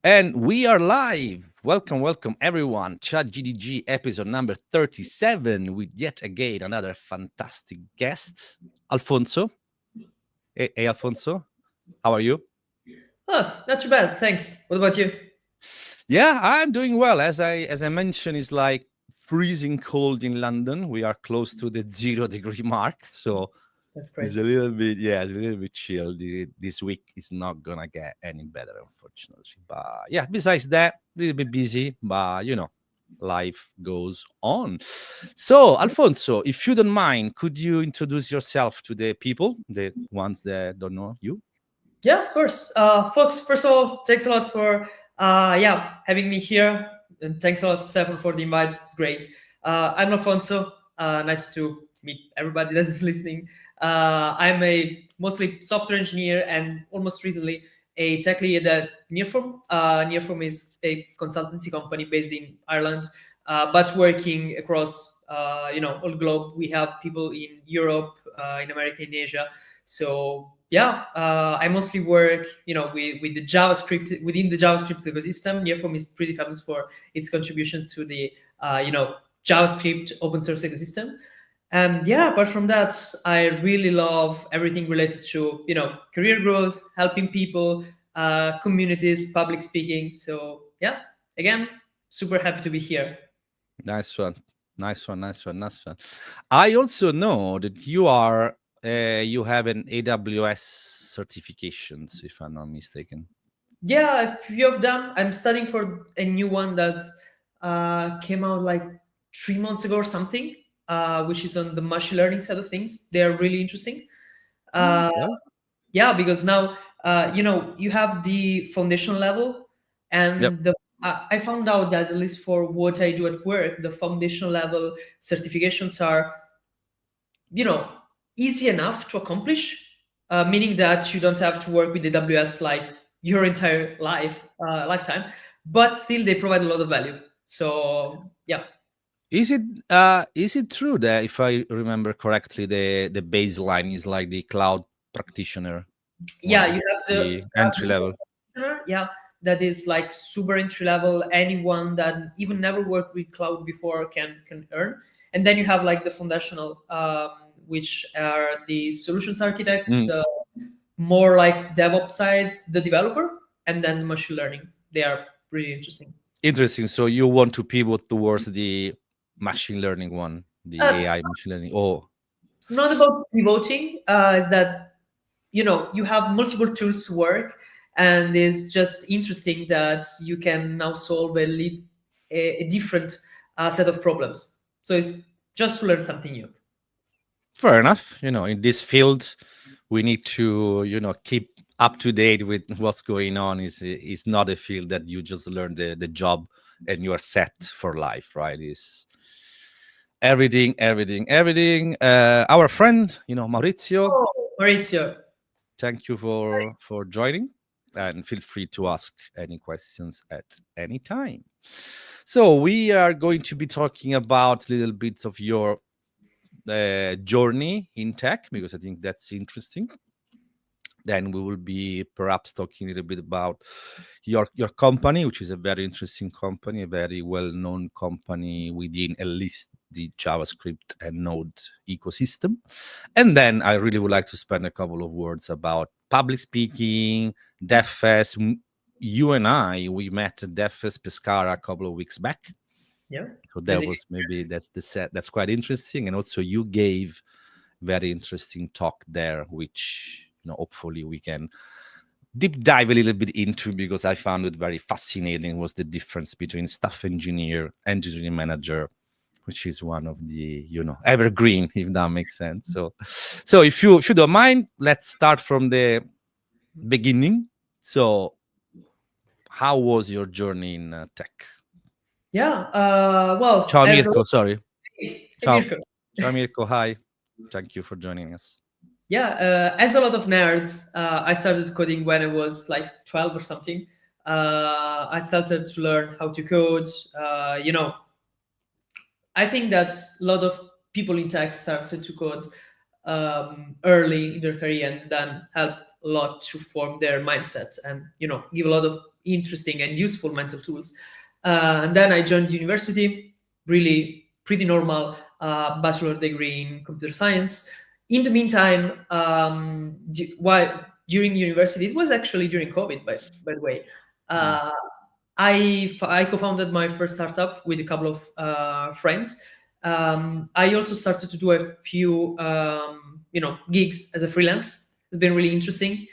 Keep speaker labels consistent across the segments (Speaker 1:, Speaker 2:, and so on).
Speaker 1: And we are live. Welcome, everyone. ChatGDG episode number 37 with yet again another fantastic guest, Alfonso. Hey, Alfonso, how are you?
Speaker 2: Oh, not too bad. Thanks. What about you?
Speaker 1: Yeah, I'm doing well. As I mentioned, it's like freezing cold in London. We are close to the 0 degree mark, so
Speaker 2: That's
Speaker 1: it's
Speaker 2: great.
Speaker 1: it's a little bit chill. This week is not gonna get any better, unfortunately. But yeah, besides that, a little bit busy, but life goes on. So, Alfonso, if you don't mind, could you introduce yourself to the people, the ones that don't know you?
Speaker 2: Yeah, of course. Folks, first of all, thanks a lot for having me here. And thanks a lot, Stefan, for the invite. It's great. I'm Alfonso. Nice to meet everybody that is listening. I'm a mostly software engineer and almost recently a tech lead at Nearform. Nearform is a consultancy company based in Ireland, but working across all globe. We have people in Europe, in America, in Asia. So yeah, I mostly work, with the JavaScript within the JavaScript ecosystem. Nearform is pretty famous for its contribution to the, JavaScript open source ecosystem. And yeah, apart from that, I really love everything related to, career growth, helping people, communities, public speaking. So yeah, again, super happy to be here.
Speaker 1: Nice one, nice one. I also know that you have an AWS certifications, if I'm not mistaken.
Speaker 2: Yeah, a few of them. I'm studying for a new one that came out like 3 months ago or something, which is on the machine learning side of things. They are really interesting. Uh,
Speaker 1: Okay.
Speaker 2: yeah, because now you have the foundation level,
Speaker 1: Yep.
Speaker 2: and I found out that at least for what I do at work, the foundation level certifications are you know easy enough to accomplish, meaning that you don't have to work with AWS like your entire lifetime, but still they provide a lot of value. So yeah.
Speaker 1: Is it true that if I remember correctly, the baseline is like the cloud practitioner,
Speaker 2: Yeah,
Speaker 1: like
Speaker 2: you have
Speaker 1: the entry level?
Speaker 2: yeah, that is like super entry level. Anyone that even never worked with cloud before can earn. And then you have like the foundational, which are the solutions architect,
Speaker 1: Mm,
Speaker 2: the more like DevOps side, the developer, and then machine learning. They are pretty interesting.
Speaker 1: interesting. So you want to pivot towards the machine learning one,
Speaker 2: Uh,
Speaker 1: the AI machine learning. Oh,
Speaker 2: it's not about pivoting. Is that you have multiple tools to work, and it's just interesting that you can now solve a different set of problems. So it's just to learn something new.
Speaker 1: fair enough. In this field, we need to, keep up to date with what's going on. Is not a field that you just learn the job and you are set for life, right? Is everything. Our friend, Maurizio,
Speaker 2: Oh, Maurizio.
Speaker 1: thank you for joining, and feel free to ask any questions at any time. So we are going to be talking about a little bit of your journey in tech, because I think that's interesting. Then we will be perhaps talking a little bit about your company, which is a very interesting company, a very well-known company within at least the JavaScript and Node ecosystem. And then I really would like to spend a couple of words about public speaking, DevFest. You and I, we met at DevFest Pescara a couple of weeks back.
Speaker 2: Yeah,
Speaker 1: So that
Speaker 2: amazing
Speaker 1: was maybe
Speaker 2: experience.
Speaker 1: that's the set. That's quite interesting. And also you gave very interesting talk there, which hopefully we can deep dive a little bit into, because I found it very fascinating, was the difference between staff engineer, engineering manager, which is one of the evergreen, if that makes sense. So if you don't mind, let's start from the beginning. So how was your journey in tech?
Speaker 2: Yeah. Well,
Speaker 1: Ciao
Speaker 2: as a
Speaker 1: Mirko, sorry.
Speaker 2: hey,
Speaker 1: Ciao.
Speaker 2: Mirko.
Speaker 1: Ciao Mirko, hi. Thank you for joining us.
Speaker 2: Yeah, as a lot of nerds, I started coding when I was like 12 or something. I started to learn how to code. I think that a lot of people in tech started to code early in their career and then help a lot to form their mindset and give a lot of interesting and useful mental tools. And then I joined university, really pretty normal bachelor degree in computer science. In the meantime, during university, it was actually during COVID, by the way.
Speaker 1: Mm.
Speaker 2: Uh, I co-founded my first startup with a couple of friends. I also started to do a few gigs as a freelance. It's been really interesting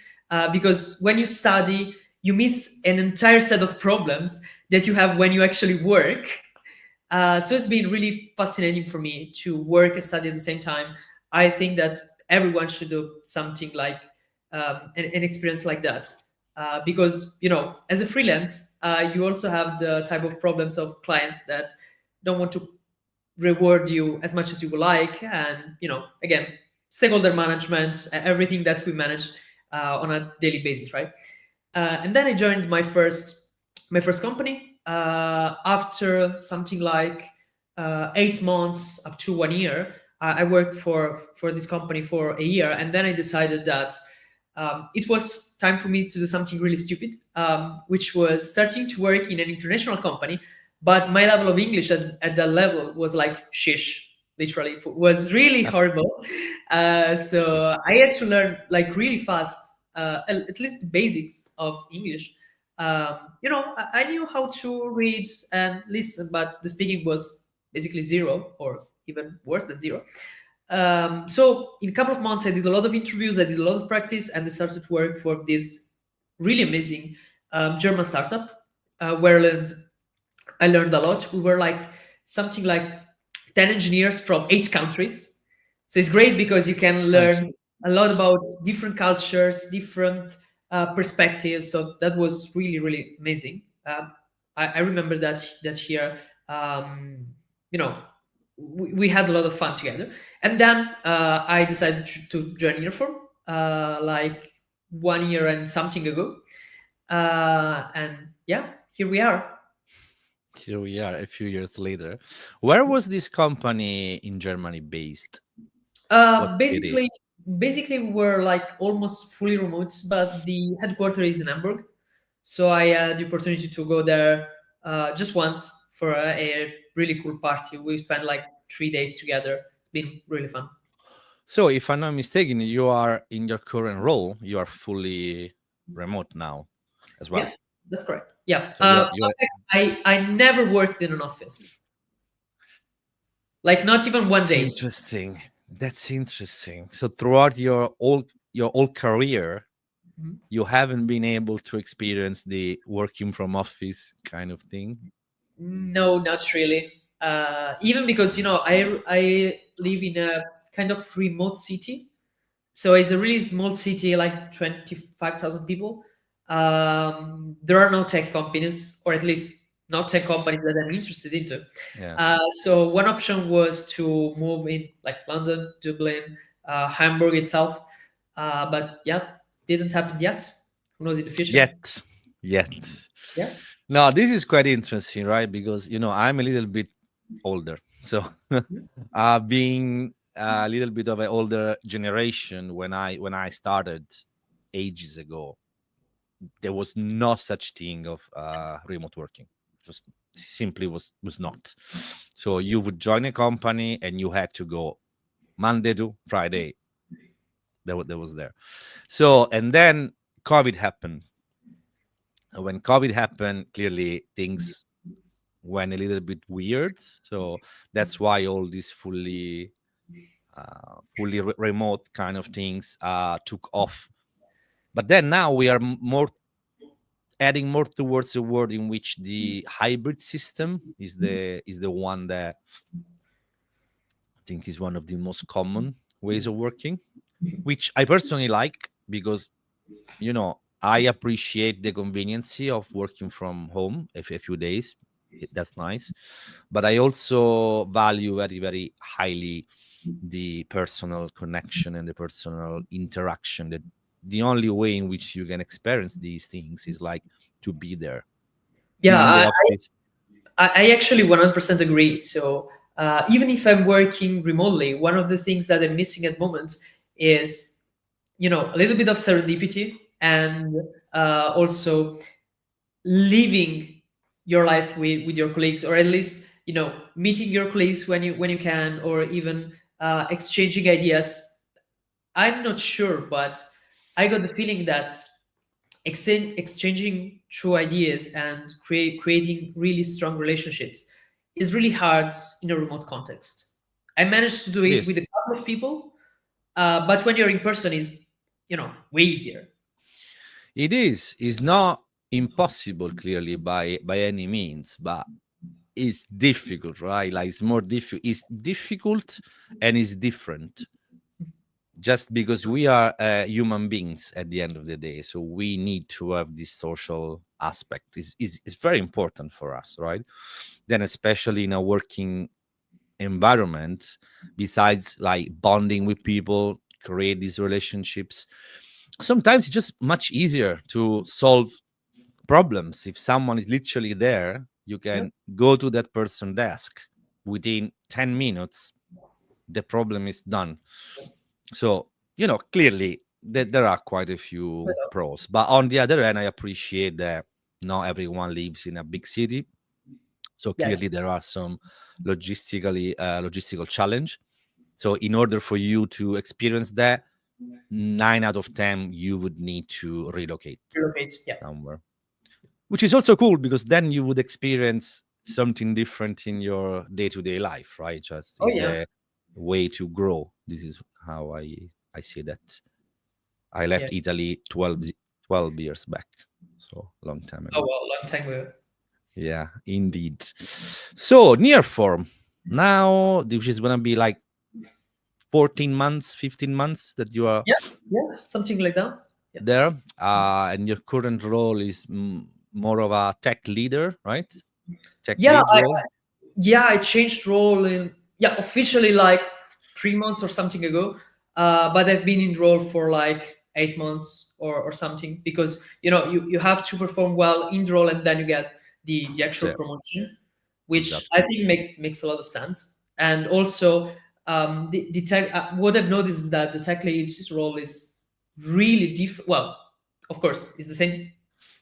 Speaker 2: because when you study, you miss an entire set of problems that you have when you actually work. So it's been really fascinating for me to work and study at the same time. I think that everyone should do something like an experience like that. Because as a freelance, you also have the type of problems of clients that don't want to reward you as much as you would like, and again, stakeholder management, everything that we manage on a daily basis, right? And then I joined my first company after something like 8 months up to 1 year. I worked for this company for a year, and then I decided that it was time for me to do something really stupid, which was starting to work in an international company. But my level of English at that level was like shish, literally. It was really horrible. So I had to learn like really fast, at least the basics of English. I knew how to read and listen, but the speaking was basically zero, or even worse than zero. So in a couple of months, I did a lot of interviews, I did a lot of practice, and I started to work for this really amazing German startup where I learned a lot. We were like something like 10 engineers from 8 countries. So it's great because you can
Speaker 1: Nice.
Speaker 2: learn a lot about different cultures, different perspectives. So that was really, really amazing. I remember that here, you know, we had a lot of fun together. And then I decided to join Nearform like 1 year and something ago. And yeah, here we are.
Speaker 1: Here we are a few years later. Where was this company in Germany based? What city?
Speaker 2: Basically, we're like almost fully remote, but the headquarters is in Hamburg. So I had the opportunity to go there just once for a really cool party. We spent like 3 days together. It's been really fun.
Speaker 1: So, if I'm not mistaken, you are in your current role, you are fully remote now as
Speaker 2: Yeah,
Speaker 1: well.
Speaker 2: that's correct. Yeah.
Speaker 1: So you're
Speaker 2: Fun fact, I never worked in an office, like not even one
Speaker 1: That's
Speaker 2: day.
Speaker 1: interesting. That's interesting. So throughout your whole career,
Speaker 2: Mhm.
Speaker 1: you haven't been able to experience the working from office kind of thing.
Speaker 2: No, not really. Even because I live in a kind of remote city. So it's a really small city, like 25,000 people. There are no tech companies, or at least not tech companies that I'm interested into.
Speaker 1: Yeah.
Speaker 2: So one option was to move in like London, Dublin, Hamburg itself. But yeah, didn't happen yet. Who knows in the future?
Speaker 1: Yet. Yet.
Speaker 2: Yeah.
Speaker 1: Now this is quite interesting, right? Because I'm a little bit older. So being a little bit of an older generation, when I started ages ago, there was no such thing of remote working. Just simply was not. So you would join a company and you had to go Monday to Friday. That was there. So and then COVID happened. And when COVID happened, clearly things went a little bit weird. So that's why all these fully remote kind of things took off. But then now we are more adding more towards a world in which the hybrid system is the one that I think is one of the most common ways of working, which I personally like because I appreciate the conveniency of working from home a few days. That's nice, but I also value very, very highly the personal connection and the personal interaction. That the only way in which you can experience these things is like to be there,
Speaker 2: Yeah,
Speaker 1: be in the office.
Speaker 2: I actually 100% agree. So even if I'm working remotely, one of the things that I'm missing at the moment is a little bit of serendipity, and also living your life with your colleagues, or at least meeting your colleagues when you can, or even exchanging ideas. I'm not sure, but I got the feeling that exchanging true ideas and creating really strong relationships is really hard in a remote context. I managed to do
Speaker 1: It
Speaker 2: it
Speaker 1: is.
Speaker 2: with a couple of people, but when you're in person, is way easier.
Speaker 1: It is. It's not impossible, clearly, by any means, but it's difficult, right? Like it's more difficult. It's difficult and it's different. Just because we are human beings at the end of the day, so we need to have this social aspect. Is very important for us, right? Then, especially in a working environment, besides like bonding with people, create these relationships, sometimes it's just much easier to solve problems if someone is literally there. You
Speaker 2: Yeah,
Speaker 1: can go to that person's desk within 10 minutes, the problem is done. So clearly that there are quite a few pros, but on the other hand, I appreciate that not everyone lives in a big city. So
Speaker 2: yeah,
Speaker 1: clearly there are some logistical challenge. So in order for you to experience that, 9 out of 10 you would need to relocate
Speaker 2: relocate. Yeah.
Speaker 1: somewhere, which is also cool because then you would experience something different in your day-to-day life, right? Just
Speaker 2: Oh
Speaker 1: is
Speaker 2: yeah.
Speaker 1: a way to grow. This is how I see that. I
Speaker 2: Yeah.
Speaker 1: left Italy 12 years back, so long time
Speaker 2: Oh
Speaker 1: ago.
Speaker 2: well, long time ago.
Speaker 1: Yeah, indeed. So Nearform now, which is gonna be like 14 months, 15 months that you are
Speaker 2: Yeah, yeah, something like that. Yeah.
Speaker 1: there, and your current role is more of a tech leader, right? Tech
Speaker 2: Yeah,
Speaker 1: lead role.
Speaker 2: I changed role in, officially like 3 months or something ago, but I've been in role for like 8 months or something, because you have to perform well in the role, and then you get the actual
Speaker 1: So,
Speaker 2: promotion, which I
Speaker 1: exactly.
Speaker 2: think makes a lot of sense. And also, the tech, what I've noticed is that the tech lead role is really different. Well, of course, it's the same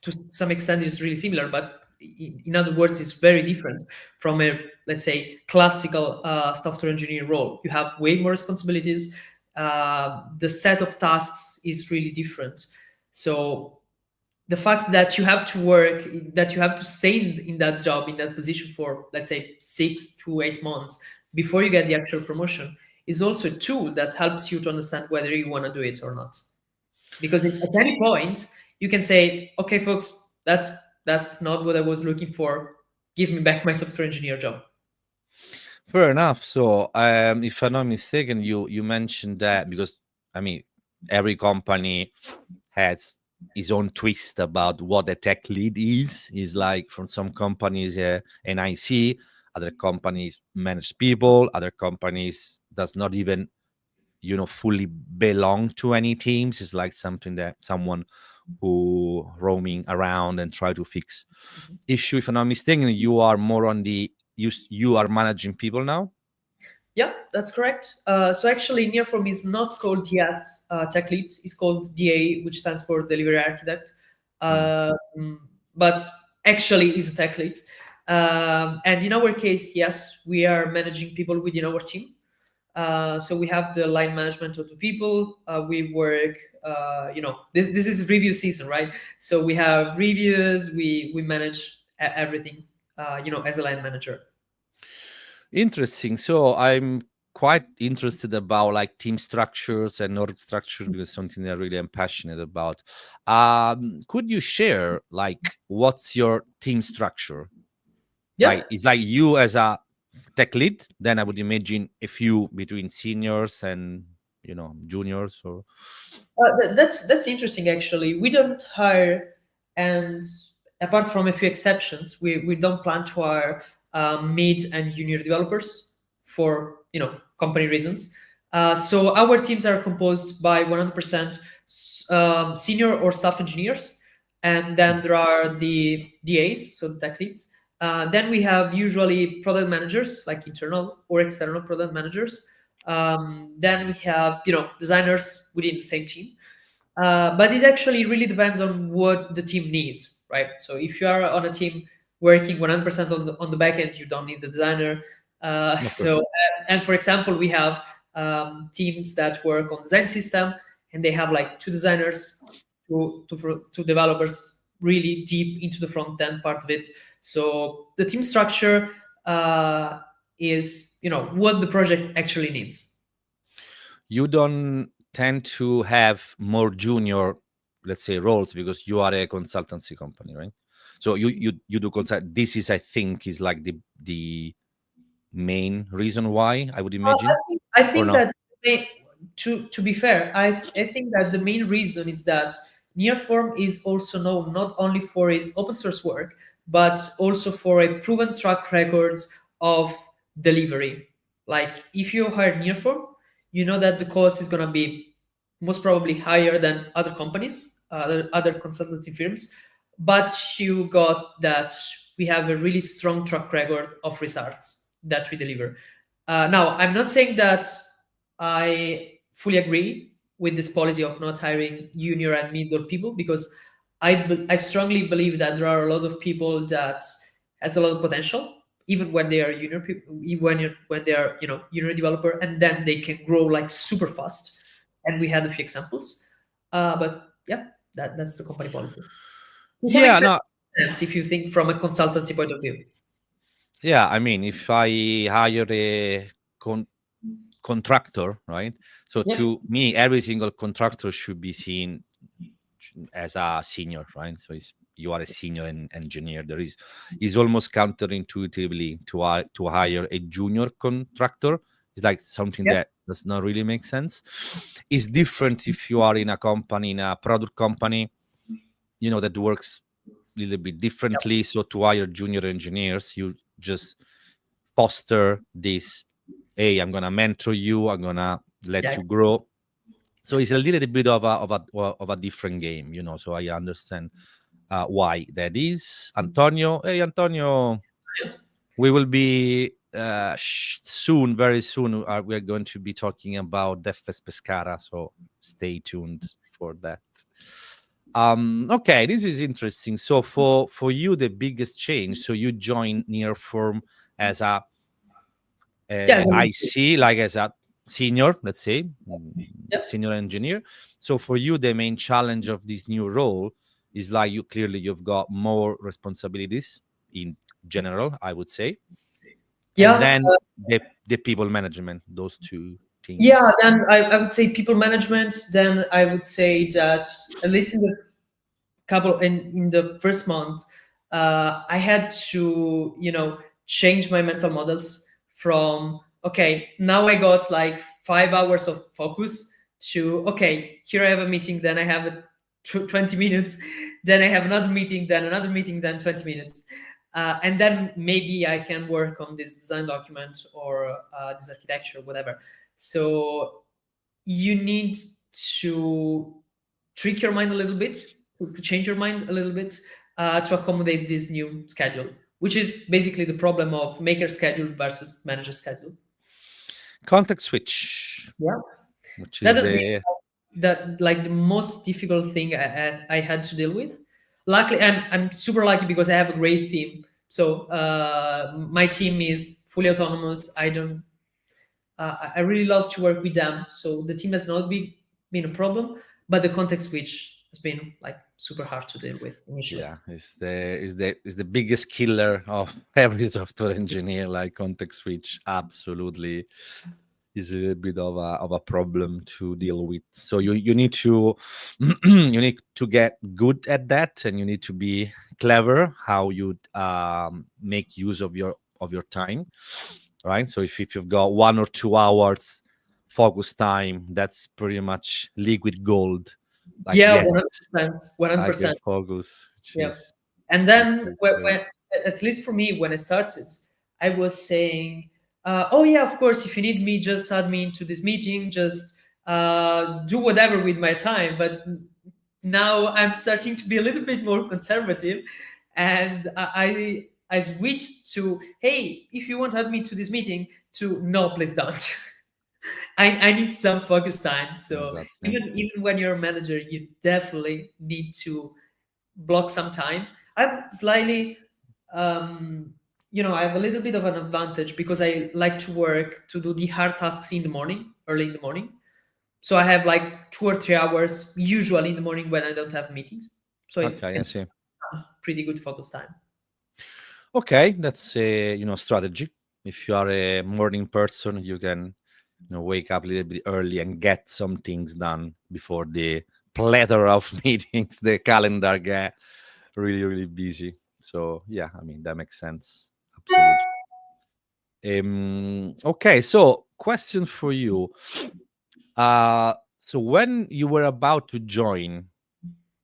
Speaker 2: to some extent, is really similar, but in other words, it's very different from a, let's say, classical software engineer role. You have way more responsibilities. The set of tasks is really different. So the fact that you have to work, that you have to stay in that job, in that position for, let's say, 6 to 8 months before you get the actual promotion, is also a tool that helps you to understand whether you want to do it or not. Because at any point you can say, okay folks, that's not what I was looking for, give me back my software engineer job.
Speaker 1: Fair enough. So, if I'm not mistaken, you mentioned that because I mean, every company has its own twist about what a tech lead is. Is like from some companies, an IC, other companies manage people, other companies does not even fully belong to any teams. It's like something that someone who roaming around and try to fix issue. If I'm not mistaken, you are more on the you are managing people now.
Speaker 2: Yeah, that's correct. So actually, Nearform is not called yet tech lead. It's called DA, which stands for delivery architect.
Speaker 1: Mm.
Speaker 2: But actually, is a tech lead. And in our case, yes, we are managing people within our team. So we have the line management of the people. We work, this is review season, right? So we have reviews. We manage everything, as a line manager.
Speaker 1: Interesting. So I'm quite interested about like team structures and org structure because something that really I'm passionate about. Could you share like what's your team structure?
Speaker 2: Yeah.
Speaker 1: Like it's like you as a tech lead, then I would imagine a few between seniors and juniors or
Speaker 2: That's interesting. Actually, we don't hire, and apart from a few exceptions, we don't plan to hire mid and junior developers for company reasons. So our teams are composed by 100% senior or staff engineers, and then there are the DAs, so the tech leads. Then we have usually product managers, like internal or external product managers. Then we have designers within the same team. But it actually really depends on what the team needs, right? So if you are on a team working 100% on the back end, you don't need the designer.
Speaker 1: Of course.
Speaker 2: And for example, we have teams that work on design system, and they have like two designers, two developers, really deep into the front end part of it. So the team structure is, what the project actually needs.
Speaker 1: You don't tend to have more junior, let's say, roles because you are a consultancy company, right? So you do consult. This is, I think, is like the main reason why, I would imagine,
Speaker 2: I
Speaker 1: or
Speaker 2: think
Speaker 1: not?
Speaker 2: that to be fair, I think that the main reason is that Nearform is also known not only for its open source work, but also for a proven track record of delivery. Like if you hire Nearform, you know that the cost is gonna be most probably higher than other companies, other consultancy firms, but you got that we have a really strong track record of results that we deliver. Now, I'm not saying that I fully agree with this policy of not hiring junior and middle people, because I strongly believe that there are a lot of people that has a lot of potential, even when they are junior people, when they are junior developer, and then they can grow like super fast. And we had a few examples, but yeah, that's the company policy. To some
Speaker 1: Yeah,
Speaker 2: extent,
Speaker 1: no,
Speaker 2: if you think from a consultancy point of view.
Speaker 1: yeah. I mean, if I hire a contractor, right? So
Speaker 2: Yep.
Speaker 1: to me, every single contractor should be seen as a senior, right? So you are a senior engineer. There is almost counterintuitively to hire a junior contractor. It's like something
Speaker 2: Yep.
Speaker 1: that does not really make sense. It's different if you are in a company, in a product company, that works a little bit
Speaker 2: Yep.
Speaker 1: differently. So to hire junior engineers, you just foster this. Hey, I'm gonna mentor you. I'm gonna let
Speaker 2: Yeah.
Speaker 1: you grow. So it's a little bit of a different game, So I understand why that is. Antonio, hey Antonio, we will be soon, very soon. We're going to be talking about Defes Pescara, so stay tuned for that. Okay, this is interesting. So for you, the biggest change. So you join Nearform as a
Speaker 2: Yeah.
Speaker 1: I see, like as a senior, let's say,
Speaker 2: Yep.
Speaker 1: senior engineer. So for you, the main challenge of this new role is like you've got more responsibilities in general, I would say, and
Speaker 2: Yeah.
Speaker 1: then the people management, those two
Speaker 2: Yeah.
Speaker 1: things.
Speaker 2: Then I would say people management. Then I would say that at least in the in the first month, I had to change my mental models from, okay, now I got like 5 hours of focus, to, okay, here I have a meeting, then I have 20 minutes, then I have another meeting, then 20 minutes, and then maybe I can work on this design document or this architecture, whatever. So you need to trick your mind a little bit, to change your mind a little bit, to accommodate this new schedule, which is basically the problem of maker schedule versus manager schedule.
Speaker 1: Context switch,
Speaker 2: Yeah,
Speaker 1: which
Speaker 2: that
Speaker 1: is
Speaker 2: has been
Speaker 1: the
Speaker 2: like the most difficult thing I had to deal with. Luckily, I'm super lucky because I have a great team. So my team is fully autonomous. I don't. I really love to work with them. So the team has not been a problem, but the context switch has been like super hard to deal with initially.
Speaker 1: yeah, is the biggest killer of every software engineer. Like context switch, absolutely is a little bit of a problem to deal with. So you need to you need to get good at that, and you need to be clever how you make use of your time, right? So if you've got 1 or 2 hours focus time, that's pretty much liquid gold. Like,
Speaker 2: Yeah,
Speaker 1: yes,
Speaker 2: 100%,
Speaker 1: I can
Speaker 2: 100%.
Speaker 1: focus, which
Speaker 2: Yeah.
Speaker 1: is
Speaker 2: And
Speaker 1: which
Speaker 2: then
Speaker 1: is great.
Speaker 2: at least for me, when I started, I was saying, oh yeah, of course, if you need me, just add me into this meeting, just do whatever with my time. But now I'm starting to be a little bit more conservative, and I switched to, hey, if you want to add me to this meeting, to no, please don't. I need some focus time. So
Speaker 1: Exactly.
Speaker 2: even when you're a manager, you definitely need to block some time. I'm slightly, um, I have a little bit of an advantage because I like to work to do the hard tasks in the morning, early in the morning. So I have like 2 or 3 hours usually in the morning when I don't have meetings. So
Speaker 1: Okay, I
Speaker 2: it's
Speaker 1: see.
Speaker 2: pretty good focus time.
Speaker 1: Okay, that's a strategy. If you are a morning person, you can wake up a little bit early and get some things done before the plethora of meetings, the calendar get really, really busy. So yeah, I mean that makes sense. Absolutely. Okay, so question for you. So when you were about to join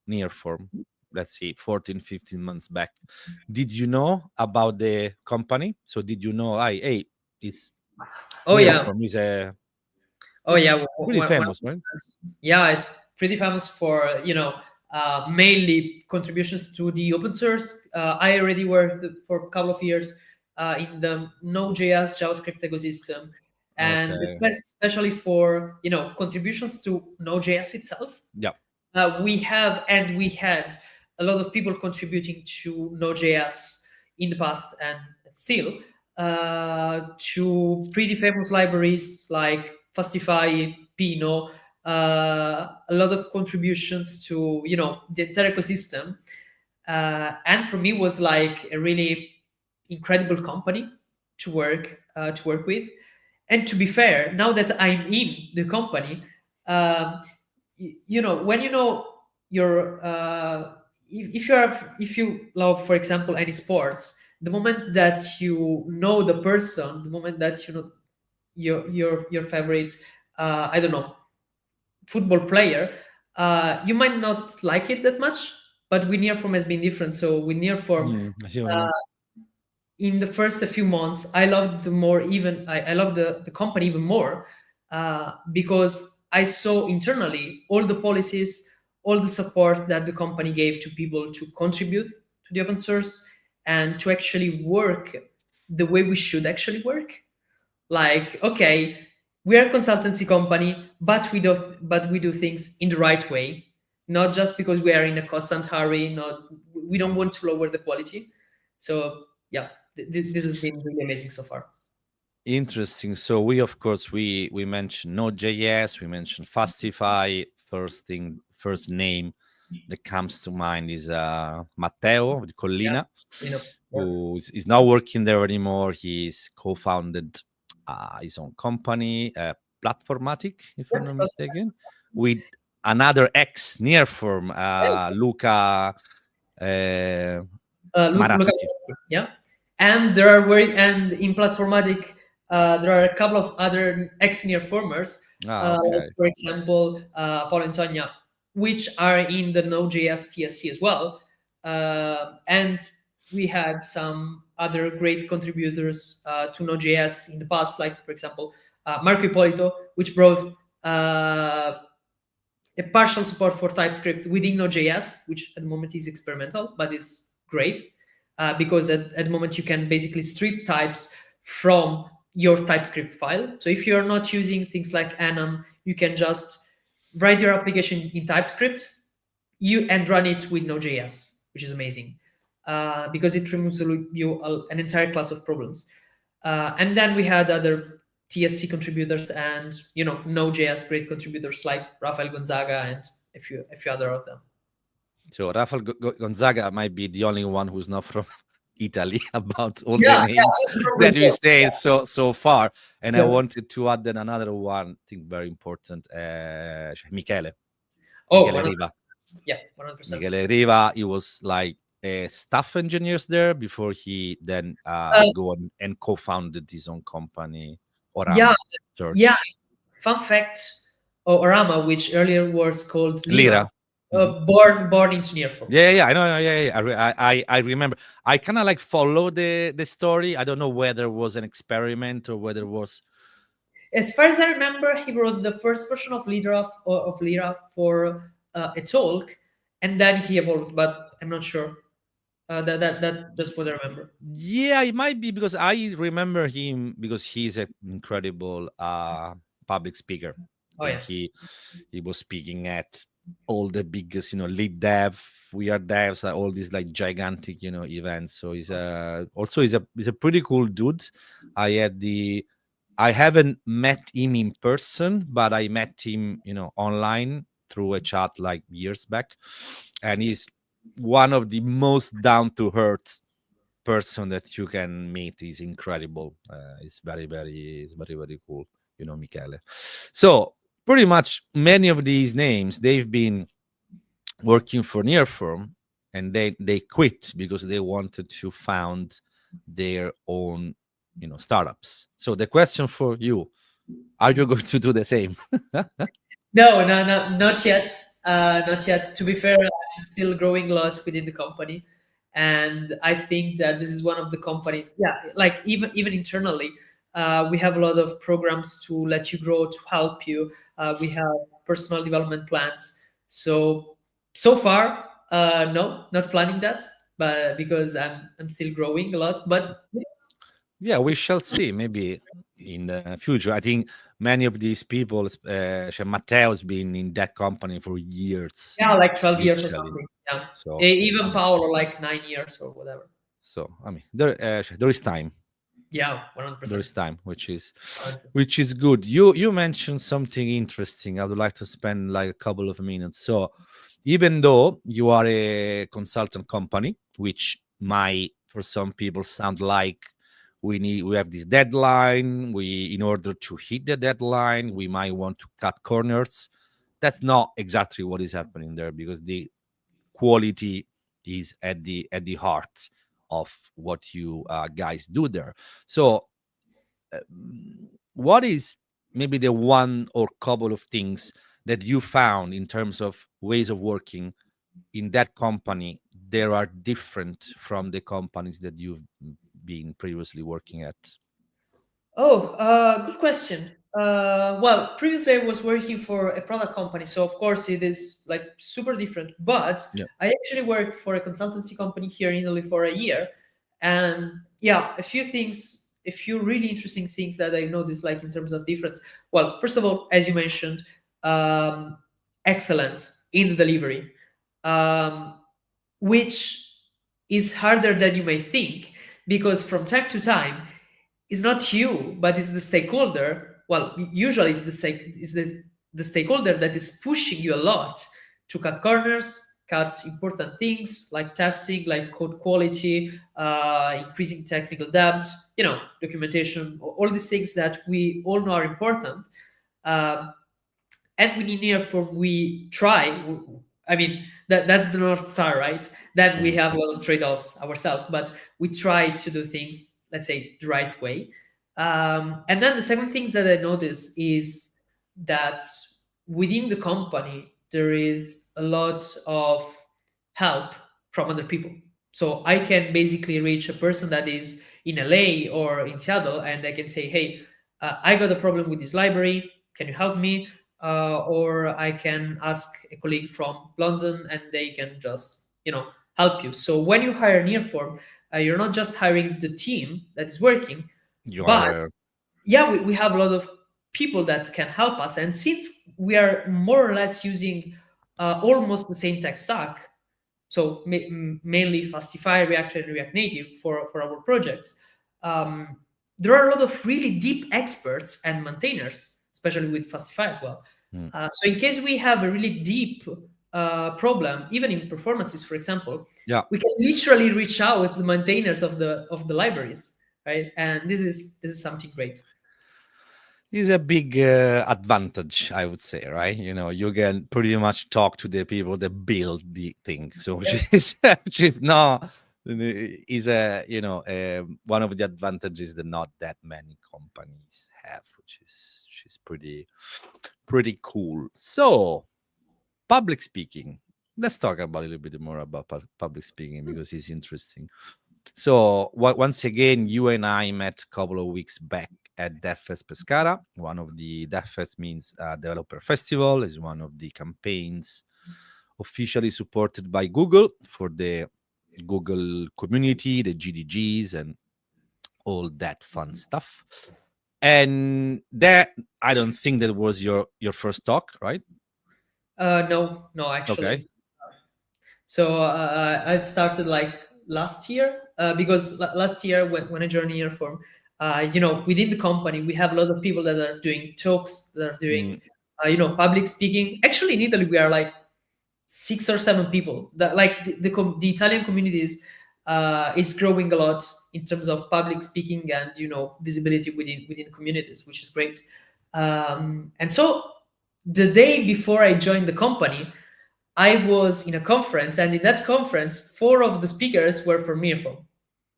Speaker 1: Nearform, let's see, 14, 15 months back, did you know about the company? So did you know, hey, it's
Speaker 2: Oh yeah,
Speaker 1: Nearform is a
Speaker 2: oh
Speaker 1: is
Speaker 2: yeah.
Speaker 1: really famous, right?
Speaker 2: Yeah, it's pretty famous for mainly contributions to the open source. I already worked for a couple of years in the Node.js JavaScript ecosystem, and
Speaker 1: Okay.
Speaker 2: especially for contributions to Node.js itself.
Speaker 1: Yeah.
Speaker 2: We had a lot of people contributing to Node.js in the past and still to pretty famous libraries like Fastify, Pino, a lot of contributions to the entire ecosystem, and for me was like a really incredible company to work with. And to be fair, now that I'm in the company, um, when your if you love, for example, any sports, the moment that you know the person, the moment that you know your favorite, I don't know, football player, you might not like it that much. But with Nearform has been different. So with Nearform,
Speaker 1: I see what you mean.
Speaker 2: in the first few months, I loved I loved the company even more, because I saw internally all the policies, all the support that the company gave to people to contribute to the open source and to actually work the way we should actually work. Like, okay, we are a consultancy company, but we do things in the right way, not just because we are in a constant hurry. Not We don't want to lower the quality. So yeah, this has been really amazing so far.
Speaker 1: Interesting. So we, of course, we mentioned Node.js, we mentioned Fastify. First name that comes to mind is Matteo di
Speaker 2: Yeah,
Speaker 1: Collina,
Speaker 2: yeah.
Speaker 1: who is not working there anymore. He's co-founded his own company, Platformatic, if
Speaker 2: Yeah,
Speaker 1: I'm not mistaken, with another ex Nearform,
Speaker 2: thanks.
Speaker 1: Luca uh,
Speaker 2: Look at
Speaker 1: Maraschi.
Speaker 2: yeah, and there are very and in Platformatic, there are a couple of other ex-near formers,
Speaker 1: Ah,
Speaker 2: like
Speaker 1: okay.
Speaker 2: for example, Paul and Sonia, which are in the Node.js TSC as well, and we had some other great contributors to Node.js in the past, like for example, Marco Ippolito, which brought a partial support for TypeScript within Node.js, which at the moment is experimental, but is great, because at the moment you can basically strip types from your TypeScript file. So if you're not using things like enum, you can just write your application in TypeScript and run it with Node.js, which is amazing, because it removes an entire class of problems. And then we had other TSC contributors and Node.js great contributors like Rafael Gonzaga and a few other of them.
Speaker 1: So Rafael Gonzaga might be the only one who's not from Italy about all the
Speaker 2: Yeah,
Speaker 1: names
Speaker 2: from
Speaker 1: that we
Speaker 2: Brazil.
Speaker 1: say so far. And I
Speaker 2: Yeah.
Speaker 1: wanted to add then another one, I think very important, Michele.
Speaker 2: Oh,
Speaker 1: Michele
Speaker 2: 100%.
Speaker 1: Riva.
Speaker 2: Yeah, 100%.
Speaker 1: Michele Riva, he was like a staff engineers there before he then
Speaker 2: Uh,
Speaker 1: go on and co-founded his own company,
Speaker 2: yeah,
Speaker 1: Orama
Speaker 2: yeah.
Speaker 1: Search.
Speaker 2: Fun fact: Orama, which earlier was called Lira,
Speaker 1: Lira. Mhm.
Speaker 2: born in Nearform.
Speaker 1: Yeah, I know. Yeah. I remember. I kind of like follow the story. I don't know whether it was an experiment or whether it was.
Speaker 2: As far as I remember, he wrote the first version of Lira for a talk, and then he evolved. But I'm not sure. That just what I remember.
Speaker 1: Yeah, it might be because I remember him because he's an incredible public speaker. I
Speaker 2: Oh
Speaker 1: think
Speaker 2: yeah.
Speaker 1: he was speaking at all the biggest, lead dev, we are devs, all these like gigantic, events. So he's a pretty cool dude. I haven't met him in person, but I met him, online through a chat like years back, and he's one of the most down to earth person that you can meet. Is incredible. It's very very cool, Michele. So pretty much many of these names, they've been working for Nearform, and they quit because they wanted to found their own startups. So the question for you, are you going to do the same?
Speaker 2: No, no, no, not yet. Not yet. To be fair, I'm still growing a lot within the company, and I think that this is one of the companies. Yeah, like even internally, we have a lot of programs to let you grow, to help you. We have personal development plans. So far, no, not planning that, but because I'm still growing a lot. But
Speaker 1: Yeah, we shall see. Maybe in the future. I think many of these people, Matteo's been in that company for years,
Speaker 2: yeah, like 12 years or
Speaker 1: literally.
Speaker 2: something. Yeah,
Speaker 1: So,
Speaker 2: Even Paolo like 9 years or whatever.
Speaker 1: I mean, there is time.
Speaker 2: Yeah,
Speaker 1: There
Speaker 2: 100%.
Speaker 1: is time, which is good. You mentioned something interesting. I would like to spend like a couple of minutes. So, even though you are a consultant company, which might for some people sound like we have this deadline, we in order to hit the deadline we might want to cut corners. That's not exactly what is happening there, because the quality is at the heart of what you guys do there. So what is maybe the one or couple of things that you found in terms of ways of working in that company there are different from the companies that you've been previously working at?
Speaker 2: Oh, good question. Well, previously I was working for a product company, so of course it is like super different. But
Speaker 1: Yeah.
Speaker 2: I actually worked for a consultancy company here in Italy for a year, and yeah, a few really interesting things that I noticed, like in terms of difference. Well, first of all, as you mentioned, um, excellence in the delivery, um, which is harder than you may think, because from time to time it's not you, but it's the stakeholder. Well, usually it's the stakeholder that is pushing you a lot to cut corners, cut important things like testing, like code quality, increasing technical debt, documentation, all these things that we all know are important. Um, and within Nearform, we try. I mean, that's the North Star, right? Then we
Speaker 1: Mhm.
Speaker 2: have a lot of trade offs ourselves, but we try to do things, let's say, the right way. And then the second thing that I notice is that within the company, there is a lot of help from other people. So I can basically reach a person that is in LA or in Seattle, and I can say, hey, I got a problem with this library. Can you help me? Or I can ask a colleague from London, and they can just help you. So when you hire Nearform, you're not just hiring the team that is working,
Speaker 1: You are
Speaker 2: but yeah, we have a lot of people that can help us. And since we are more or less using almost the same tech stack, so mainly Fastify, React, and React Native for our projects, um, there are a lot of really deep experts and maintainers, especially with Fastify as well.
Speaker 1: Mm.
Speaker 2: So in case we have a really deep problem, even in performances, for example,
Speaker 1: Yeah,
Speaker 2: we can literally reach out with the maintainers of the libraries, right? And this is something great.
Speaker 1: is a big advantage, I would say, right? You can pretty much talk to the people that build the thing. So which
Speaker 2: Yes.
Speaker 1: is which is not is a one of the advantages that not that many companies have, which is pretty cool. So public speaking. Let's talk about a little bit more about public speaking because it's interesting. So once again, you and I met a couple of weeks back at DevFest Pescara. One of the DevFest means Developer Festival is one of the campaigns officially supported by Google for the Google community, the GDGs, and all that fun stuff. And that, I don't think that was your first talk, right?
Speaker 2: No,
Speaker 1: Okay.
Speaker 2: actually. So I've started like last year because last year when I joined Nearform, within the company we have a lot of people that are doing talks, that are doing,
Speaker 1: Mm,
Speaker 2: public speaking. Actually, in Italy we are like 6 or 7 people. That like the Italian community is growing a lot in terms of public speaking and visibility within communities, which is great. And so the day before I joined the company, I was in a conference, and in that conference, 4 of the speakers were from Nearform.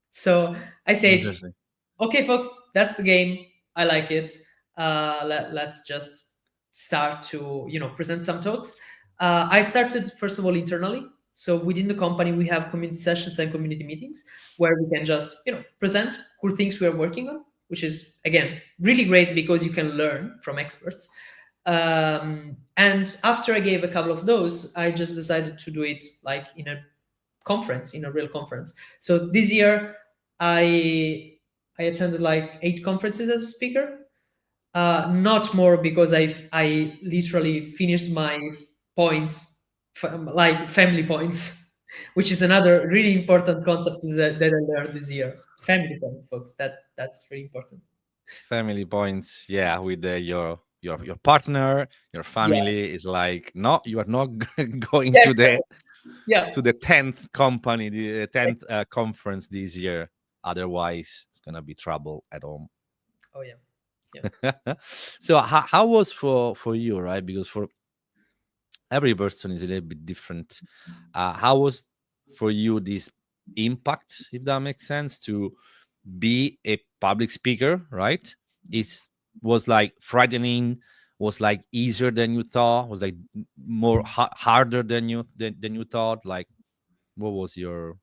Speaker 2: So I said,
Speaker 1: interesting.
Speaker 2: okay, folks, that's the game. I like it. Let's just start to present some talks. I started first of all internally. So within the company, we have community sessions and community meetings where we can just present cool things we are working on, which is again really great because you can learn from experts. And after I gave a couple of those, I just decided to do it like in a conference, in a real conference. So this year, I attended like 8 conferences as a speaker. Not more because I literally finished my points, like family points, which is another really important concept that I learned this year. Family points, folks. That's really important.
Speaker 1: Family points, yeah, with your partner, your
Speaker 2: Yeah.
Speaker 1: family is like, no, you are not going
Speaker 2: Yes. Yeah.
Speaker 1: to the 10th company, the 10th conference this year. Otherwise, it's gonna be trouble at home.
Speaker 2: Oh yeah. Yeah.
Speaker 1: So how was for you, right? Because for every person is a little bit different. How was for you this impact, if that makes sense, to be a public speaker, right? It was like frightening, was like easier than you thought, was like more harder than than you thought. Like, what was your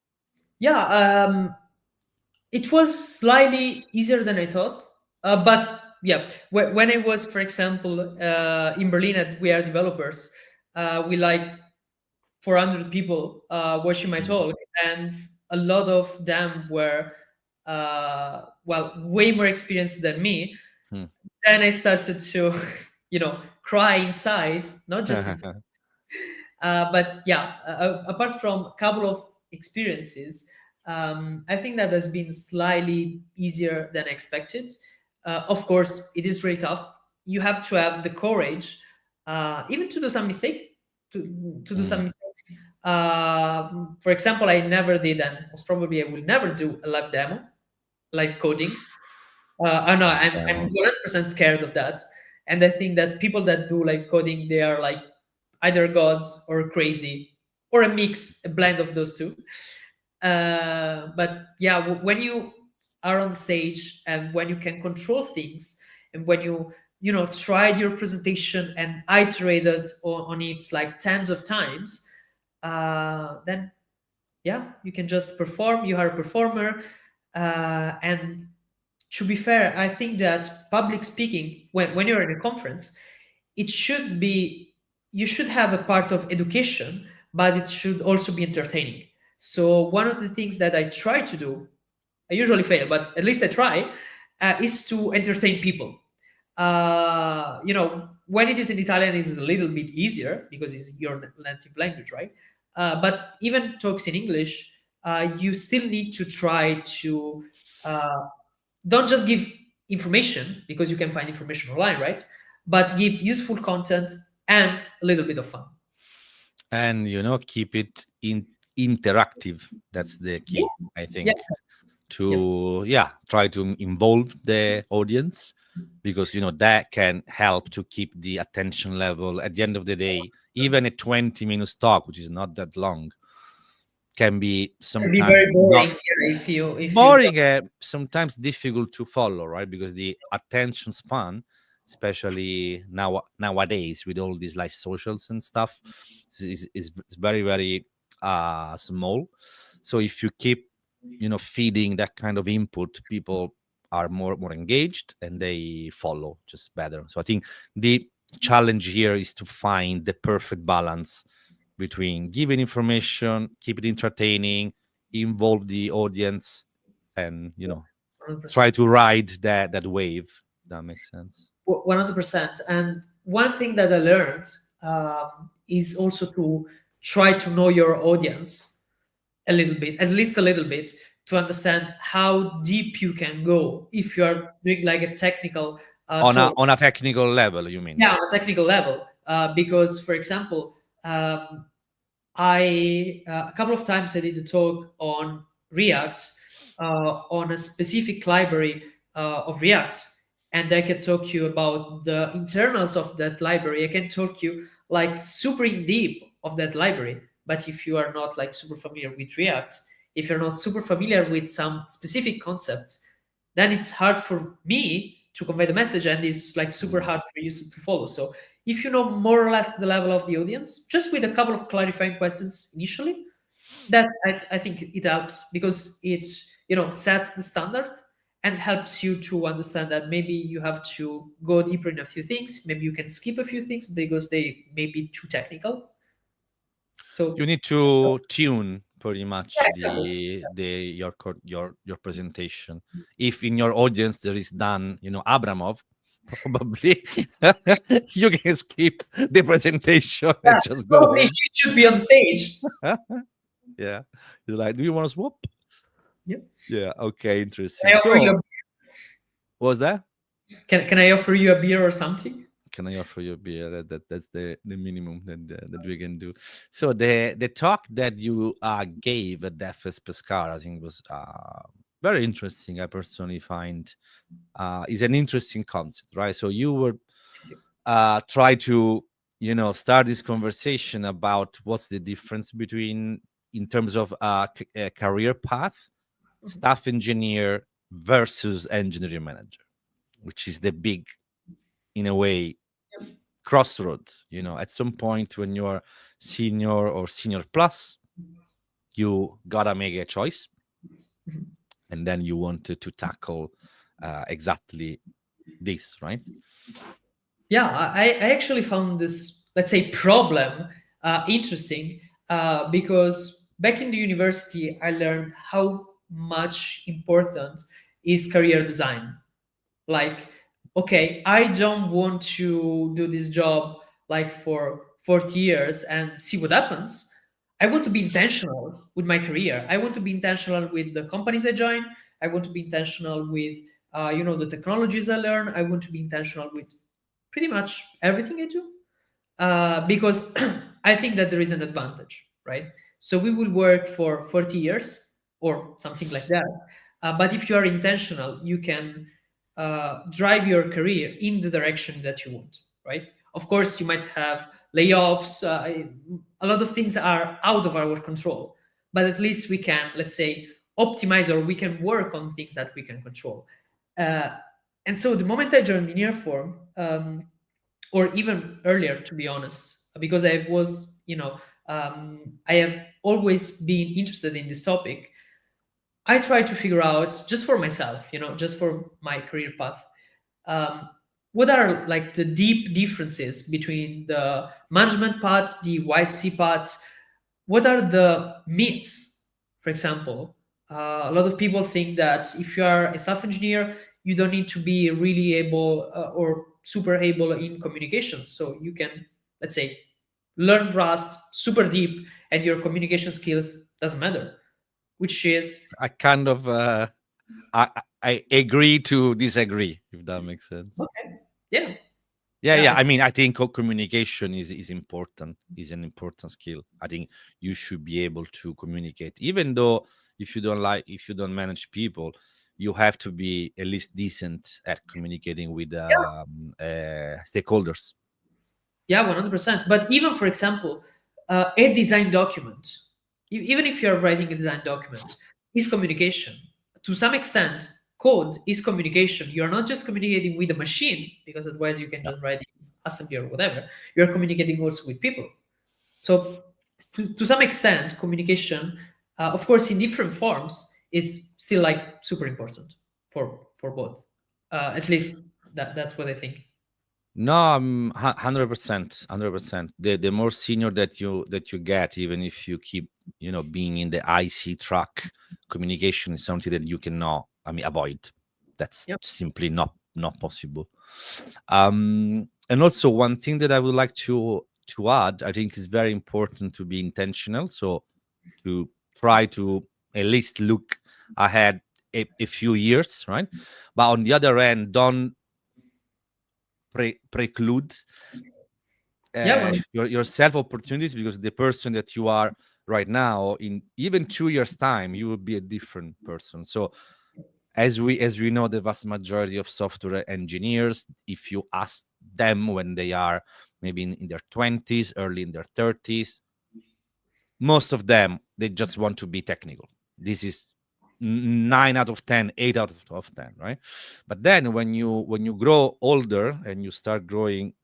Speaker 2: Yeah. It was slightly easier than I thought. But yeah, when I was, for example, in Berlin at We Are Developers, we like 400 people watching my
Speaker 1: Mm.
Speaker 2: talk, and a lot of them were, way more experienced than me.
Speaker 1: Hmm.
Speaker 2: Then I started to, cry inside, not just inside. But yeah, apart from a couple of experiences, I think that has been slightly easier than expected. Of course, it is very tough. You have to have the courage, even to do some mistake, to do some
Speaker 1: Mm.
Speaker 2: mistakes. For example, I never did, and most probably I will never do a live demo, live coding. Oh no, I'm
Speaker 1: Demo.
Speaker 2: 100% scared of that, and I think that people that do live coding, they are like either gods or crazy, or a mix, a blend of those two. But yeah, when you are on the stage and when you can control things, and when you tried your presentation and iterated on it like tens of times, then yeah, you can just perform. You are a performer, and to be fair, I think that public speaking, when you're in a conference, it should be, you should have a part of education, but it should also be entertaining. So one of the things that I try to do, I usually fail, but at least I try, is to entertain people. When it is in Italian, it's a little bit easier because it's your native language, right? But even talks in English, you still need to try to uh, don't just give information, because you can find information online, right? But give useful content and a little bit of fun.
Speaker 1: And keep it interactive. That's the
Speaker 2: Yeah,
Speaker 1: key, I
Speaker 2: yeah,
Speaker 1: think,
Speaker 2: yeah.
Speaker 1: to try to involve the audience, because that can help to keep the attention level. At the end of the day, even a 20 minutes talk, which is not that long, can be
Speaker 2: It'd be
Speaker 1: sometimes
Speaker 2: very
Speaker 1: not
Speaker 2: boring, yeah, if you don't.
Speaker 1: boring, sometimes difficult to follow, right? Because the attention span, especially nowadays with all these like socials and stuff, is very very small. So if you keep feeding that kind of input, people are more engaged and they follow just better. So I think the challenge here is to find the perfect balance between giving information, keep it entertaining, involve the audience, and try
Speaker 2: 100%.
Speaker 1: to ride that wave. That makes sense.
Speaker 2: 100%. And one thing that I learned is also to try to know your audience a little bit, at least a little bit, to understand how deep you can go if you are doing like a technical talk.
Speaker 1: On a technical level, you mean?
Speaker 2: Yeah, on a technical level. Because, for example, I a couple of times I did a talk on React on a specific library of React, and I can talk you about the internals of that library. I can talk you like super in deep of that library. But if you are not like super familiar with React, if you're not super familiar with some specific concepts, then it's hard for me to convey the message, and it's like super hard for you to follow. So if you know more or less the level of the audience, just with a couple of clarifying questions initially, that I think it helps, because it sets the standard and helps you to understand that maybe you have to go deeper in a few things. Maybe you can skip a few things because they may be too technical. So
Speaker 1: You need to tune pretty much
Speaker 2: yeah, exactly.
Speaker 1: your presentation. If in your audience there is Dan, Abramov, probably you can skip the presentation
Speaker 2: Yeah,
Speaker 1: and just go
Speaker 2: probably
Speaker 1: on.
Speaker 2: you should be on stage.
Speaker 1: Yeah, you're like, do you want to swap?
Speaker 2: Yeah.
Speaker 1: Yeah, okay, interesting.
Speaker 2: Can I offer you
Speaker 1: So,
Speaker 2: a,
Speaker 1: what was that?
Speaker 2: can I offer you a beer or something?
Speaker 1: Can I offer you a beer? That's the minimum that we can do. So the talk that you gave at the FS Pescara, I think, was very interesting. I personally find is an interesting concept, right? So you were try to start this conversation about what's the difference between, in terms of career path, staff engineer versus engineering manager, which is the big, in a way, crossroads. At some point when you're senior or senior plus, you gotta make a choice, and then you wanted to tackle exactly this, right?
Speaker 2: Yeah, I actually found this, let's say, problem interesting because back in the university, I learned how much important is career design. Like, okay, I don't want to do this job like for 40 years and see what happens. I want to be intentional with my career. I want to be intentional with the companies I join. I want to be intentional with the technologies I learn. I want to be intentional with pretty much everything I do because I think that there is an advantage, right? So we will work for 40 years or something like that. But if you are intentional, you can drive your career in the direction that you want, right? Of course, you might have layoffs. A lot of things are out of our control, but at least we can, let's say, optimize, or we can work on things that we can control. Uh, and so the moment I joined the Nearform, or even earlier, to be honest, because I was, I have always been interested in this topic. I try to figure out just for myself, just for my career path, um, what are like the deep differences between the management paths, the YC paths? What are the myths? For example, a lot of people think that if you are a staff engineer, you don't need to be really able or super able in communications. So you can, let's say, learn Rust super deep, and your communication skills doesn't matter, which is
Speaker 1: I kind of I agree to disagree, if that makes sense.
Speaker 2: okay. Yeah,
Speaker 1: Yeah.
Speaker 2: yeah,
Speaker 1: I mean, I think communication is important, is an important skill. I think you should be able to communicate, even though if you don't manage people, you have to be at least decent at communicating with stakeholders.
Speaker 2: yeah, 100%. But even, for example, a design document, even if you're writing a design document, is communication. To some extent, code is communication. You're not just communicating with a machine, because otherwise you can
Speaker 1: Yeah.
Speaker 2: just write it assembly or whatever. You're communicating also with people. So, to some extent, communication, of course, in different forms, is still like super important for both. At least that's what I think.
Speaker 1: No, I'm 100%, 100%. The more senior that you get, even if you keep, being in the IC track, communication is something that you cannot, avoid. That's
Speaker 2: Yep.
Speaker 1: simply not not possible. And also one thing that I would like to add, I think is very important to be intentional. So to try to at least look ahead a few years, right? But on the other end, don't preclude
Speaker 2: Yeah, well,
Speaker 1: yourself opportunities, because the person that you are right now, in even 2 years time, you will be a different person. So as we know, the vast majority of software engineers, if you ask them when they are maybe in their 20s, early in their 30s, most of them, they just want to be technical. This is 9 out of 10, 8 out of 10, right? But then when you grow older and you start growing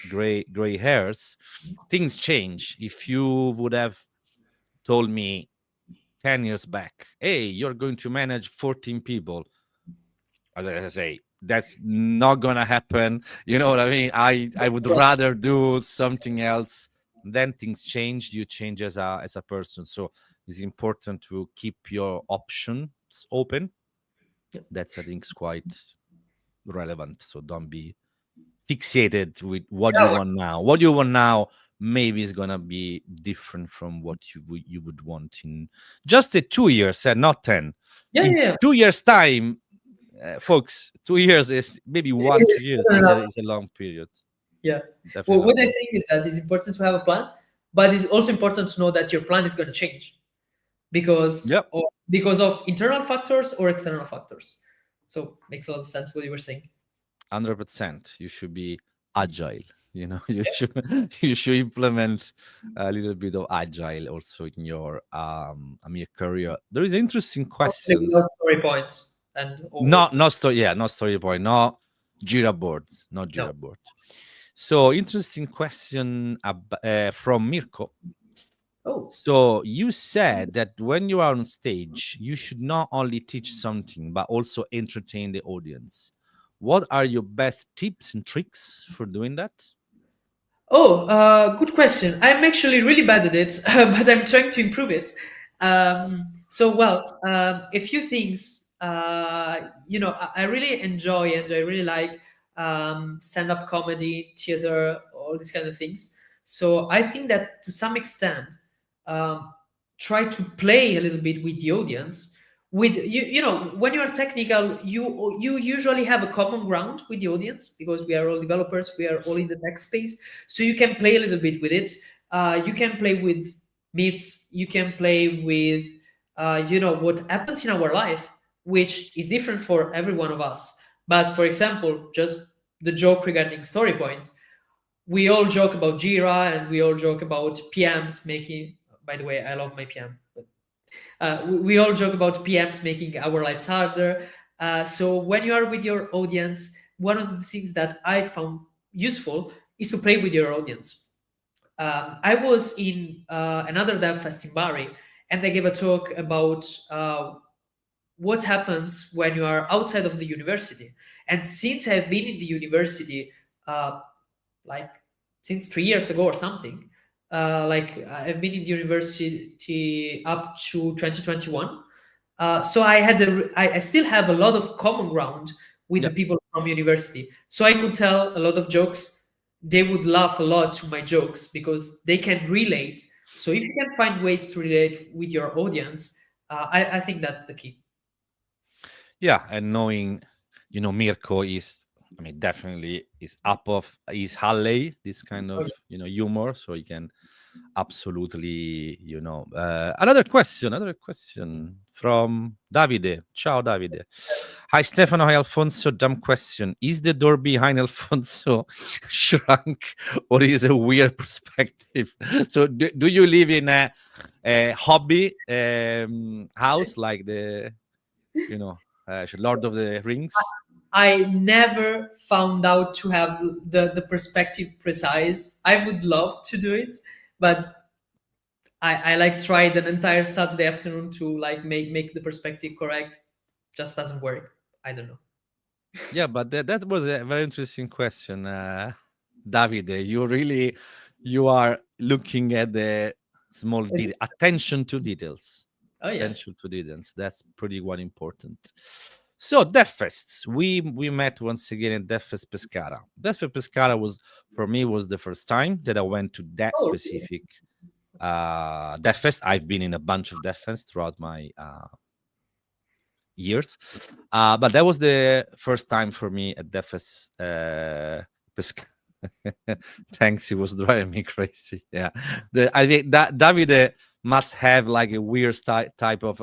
Speaker 1: gray hairs, things change. If you would have told me 10 years back, hey, you're going to manage 14 people, as I say, that's not gonna happen. You know what I mean? I would rather do something else. Then things change. You change as a person. So it's important to keep your options open. That's, I think, is quite relevant. So don't be fixated with what you
Speaker 2: yeah,
Speaker 1: want now. What you want now maybe is gonna be different from what you would want in just a 2 years and not 10.
Speaker 2: yeah,
Speaker 1: In
Speaker 2: yeah.
Speaker 1: 2 years time, folks, 2 years is maybe
Speaker 2: It
Speaker 1: one,
Speaker 2: is
Speaker 1: 2 years
Speaker 2: fair
Speaker 1: is
Speaker 2: enough.
Speaker 1: a long period.
Speaker 2: Yeah.
Speaker 1: Definitely
Speaker 2: Well,
Speaker 1: not
Speaker 2: what I
Speaker 1: 10.
Speaker 2: think is that it's important to have a plan, but it's also important to know that your plan is going to change
Speaker 1: Yep,
Speaker 2: because of internal factors or external factors. So makes a lot of sense what you were saying.
Speaker 1: 100%. You should be agile. You should you should implement a little bit of agile also in your your career. There is interesting
Speaker 2: Hopefully
Speaker 1: questions.
Speaker 2: without story points and or
Speaker 1: Not story, yeah, not story point, not Jira board, not
Speaker 2: no.
Speaker 1: Jira board. So interesting question from Mirko.
Speaker 2: Oh.
Speaker 1: So you said that when you are on stage, you should not only teach something, but also entertain the audience. What are your best tips and tricks for doing that?
Speaker 2: Oh, good question. I'm actually really bad at it, but I'm trying to improve it. A few things. I really enjoy and I really like stand-up comedy, theater, all these kind of things. So I think that to some extent, um, try to play a little bit with the audience. With when you are technical, you usually have a common ground with the audience because we are all developers, we are all in the tech space, so you can play a little bit with it. You can play with myths, you can play with what happens in our life, which is different for every one of us. But for example, just the joke regarding story points, we all joke about Jira and we all joke about PMs making, by the way, I love my PM, but we all joke about PMs making our lives harder. So when you are with your audience, one of the things that I found useful is to play with your audience. I was in another dev fest in Bari, and they gave a talk about what happens when you are outside of the university. And since I've been in the university, like since 3 years ago or something, like I've been in the university up to 2021. So I still have a lot of common ground with the
Speaker 1: Yeah.
Speaker 2: people from university. So I could tell a lot of jokes. They would laugh a lot to my jokes because they can relate. So if you can find ways to relate with your audience, I think that's the key.
Speaker 1: Yeah, and knowing, Mirko is, I mean, definitely is up of his alley, this kind of, humor. So he can absolutely, another question from Davide. Ciao, Davide. Hi, Stefano. Hi, Alfonso. Dumb question. Is the door behind Alfonso shrunk, or is it a weird perspective? So do you live in a hobby house like the, you know, Lord of the Rings?
Speaker 2: I never found out to have the perspective precise. I would love to do it, but I like tried an entire Saturday afternoon to like make the perspective correct. Just doesn't work. I don't know.
Speaker 1: Yeah, but that was a very interesting question, Davide. You are looking at the small detail, attention to details.
Speaker 2: Oh yeah.
Speaker 1: Attention to details. That's pretty one important. So DevFest, we met once again at DevFest Pescara. DevFest Pescara was for me was the first time that I went to that
Speaker 2: Oh, really?
Speaker 1: specific DevFest. I've been in a bunch of DevFests throughout my years, but that was the first time for me at DevFest Pescara. Thanks, it was driving me crazy. Yeah, I think that Davide must have like a weird type of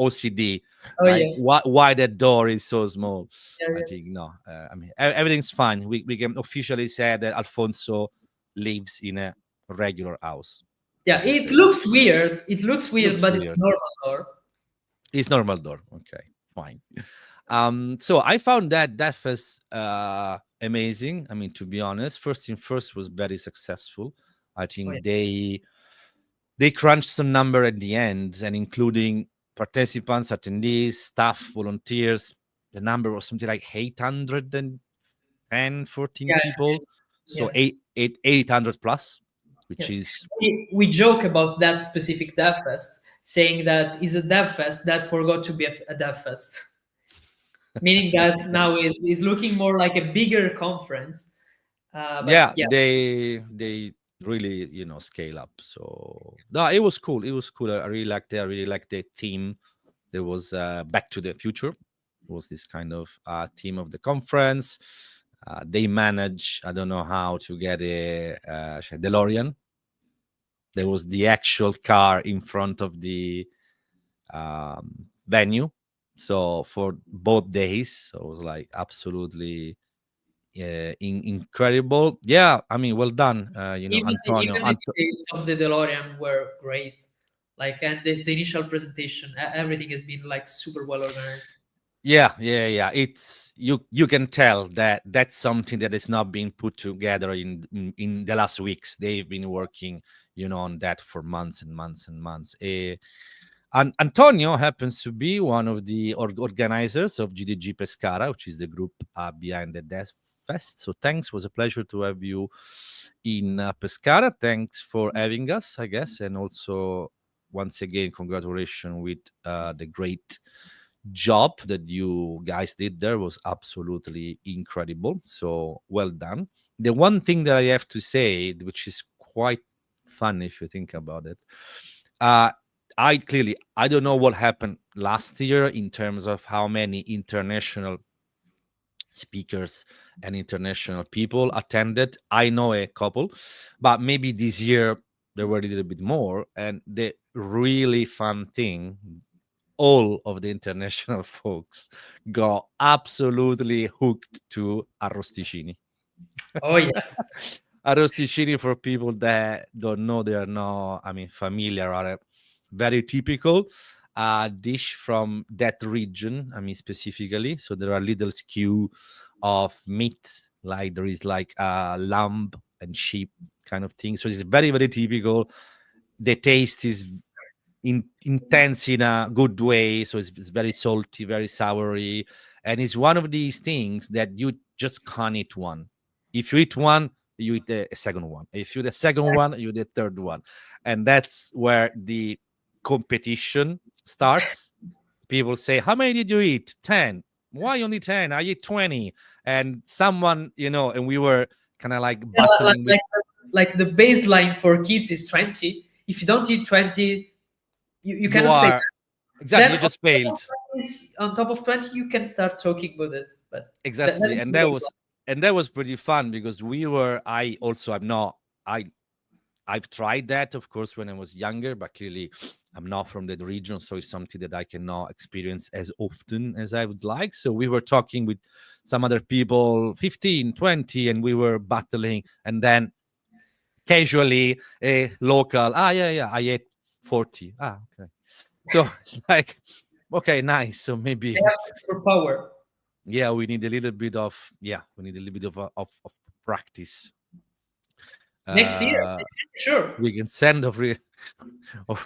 Speaker 1: OCD,
Speaker 2: Oh,
Speaker 1: like
Speaker 2: yeah.
Speaker 1: why that door is so small.
Speaker 2: Yeah,
Speaker 1: I
Speaker 2: yeah.
Speaker 1: think no. I mean everything's fine. We can officially say that Alfonso lives in a regular house. We
Speaker 2: Yeah,
Speaker 1: can
Speaker 2: it
Speaker 1: say that.
Speaker 2: looks weird. It looks weird,
Speaker 1: Looks
Speaker 2: but it's
Speaker 1: weird.
Speaker 2: normal, or
Speaker 1: It's normal door. Okay, fine. So I found that was amazing. I mean, to be honest, First in First was very successful. I
Speaker 2: oh, yeah.
Speaker 1: think they crunched some number at the end, and including participants, attendees, staff, volunteers. The number was something like 810, 14
Speaker 2: Yeah,
Speaker 1: people. So
Speaker 2: yeah.
Speaker 1: 800 plus, which
Speaker 2: Yeah.
Speaker 1: is
Speaker 2: We joke about that specific dev fest, saying that is a dev fest that forgot to be a dev fest, meaning that now is looking more like a bigger conference. But
Speaker 1: yeah,
Speaker 2: yeah,
Speaker 1: they really scale up. So no, it was cool. It was cool. I really liked it. I really liked the theme. There was Back to the Future. It was this kind of theme of the conference. They managed, I don't know how, to get a DeLorean. There was the actual car in front of the venue. So for both days, so it was like absolutely incredible. Yeah, I mean, well done, Antonio.
Speaker 2: even the details of the DeLorean were great. Like, and the initial presentation, everything has been like super well organized.
Speaker 1: Yeah. It's you can tell that that's something that is not being put together in the last weeks. They've been working, on that for months and months and months. And Antonio happens to be one of the organizers of GDG Pescara, which is the group behind the Death Fest. So thanks, was a pleasure to have you in Pescara. Thanks for having us, I guess, and also once again, congratulations with the great job that you guys did there. Was absolutely incredible. So well done. The one thing that I have to say, which is quite fun if you think about it, uh, I don't know what happened last year in terms of how many international speakers and international people attended. I know a couple, but maybe this year there were a little bit more. And the really fun thing, all of the international folks got absolutely hooked to arrosticini.
Speaker 2: Oh yeah,
Speaker 1: Arrosticini, for people that don't know, they are not, I mean, familiar, are a very typical dish from that region, I mean, specifically. So there are little skew of meat, like there is like lamb and sheep kind of thing. So it's very, very typical. The taste is intense in a good way. So it's very salty, very soury, and it's one of these things that you just can't eat one. If you eat one, you eat the second one. If you eat the second one, you eat the third one, and that's where the competition starts. People say, "How many did you eat? 10. Why only 10? I eat 20." And someone, and we were kind of like
Speaker 2: yeah,
Speaker 1: battling with
Speaker 2: like the baseline for kids is 20. If you don't eat 20, you
Speaker 1: you
Speaker 2: cannot play.
Speaker 1: are exactly,
Speaker 2: Then
Speaker 1: you just failed.
Speaker 2: on top of 20, you can start talking about it. But that
Speaker 1: Exactly,
Speaker 2: is
Speaker 1: and
Speaker 2: the
Speaker 1: that was pretty fun because we were. I also I'm not. I've tried that, of course, when I was younger, but clearly I'm not from that region, so it's something that I cannot experience as often as I would like. So we were talking with some other people, 15, 20, and we were battling, and then casually a local, yeah, I ate 40. Okay. So it's like, okay, nice. So
Speaker 2: they
Speaker 1: maybe
Speaker 2: have extra power.
Speaker 1: yeah, we need a little bit of we need a little bit of practice. Uh,
Speaker 2: Next year, sure.
Speaker 1: we can send of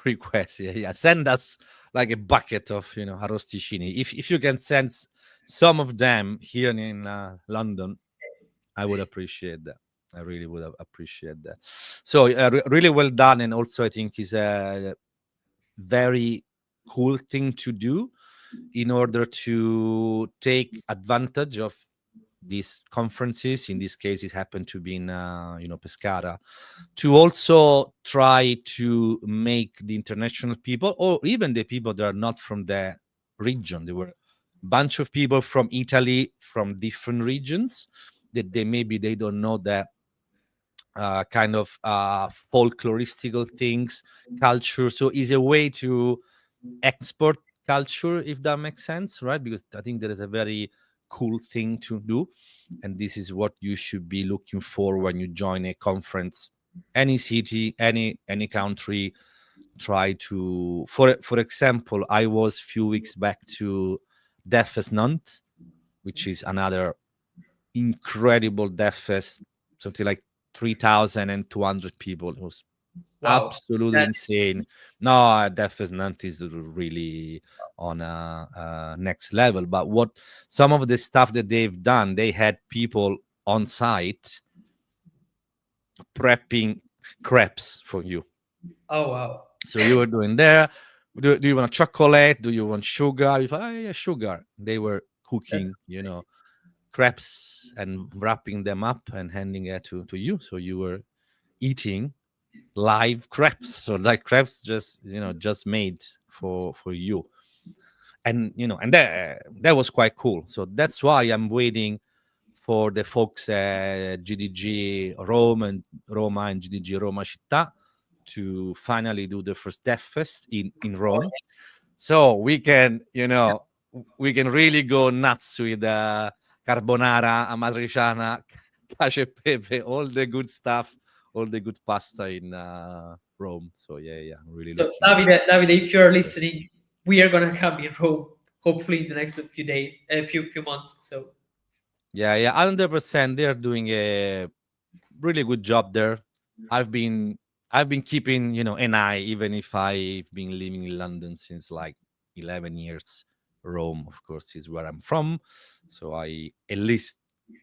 Speaker 1: requests. Yeah. Send us like a bucket of arrosticini. If you can send some of them here in London, I would appreciate that. I really would appreciate that. So really well done, and also I think is a very cool thing to do in order to take advantage of these conferences. In this case, it happened to be in Pescara, to also try to make the international people, or even the people that are not from the region. There were a bunch of people from Italy, from different regions, that maybe they don't know that kind of folkloristical things, culture. So it's a way to export culture, if that makes sense, right? Because I think that is a very cool thing to do, and this is what you should be looking for when you join a conference. Any city, any country, try to, for example, I was a few weeks back to Deafest Nantes, which is another incredible Deaf Fest, something like 3,200 people. It was
Speaker 2: Wow.
Speaker 1: absolutely
Speaker 2: That,
Speaker 1: insane. No, Deaf Fest Nantes is really on a next level. But what some of the stuff that they've done, they had people on site prepping crepes for you.
Speaker 2: oh wow.
Speaker 1: So you were doing there. Do you want chocolate? Do you want sugar? If yeah, sugar. They were
Speaker 2: That's
Speaker 1: cooking,
Speaker 2: amazing.
Speaker 1: crepes and wrapping them up and handing it to you. So you were eating live crepes. So like crepes just made for you. And and that was quite cool. So that's why I'm waiting for the folks at GDG Roma and GDG Roma Città to finally do the first Death Fest in
Speaker 2: Oh,
Speaker 1: Rome, so we can really go nuts with carbonara, amatriciana, cacio e pepe, all the good stuff, all the good pasta in Rome. So yeah, I'm really
Speaker 2: so
Speaker 1: looking.
Speaker 2: Davide, if you're listening, we are gonna come in Rome. Hopefully in the next few days, a few months. So
Speaker 1: Yeah, 100%. They're doing a really good job there. I've been I've been keeping an eye, even if I've been living in London since like 11 years. Rome, of course, is where I'm from, so I at least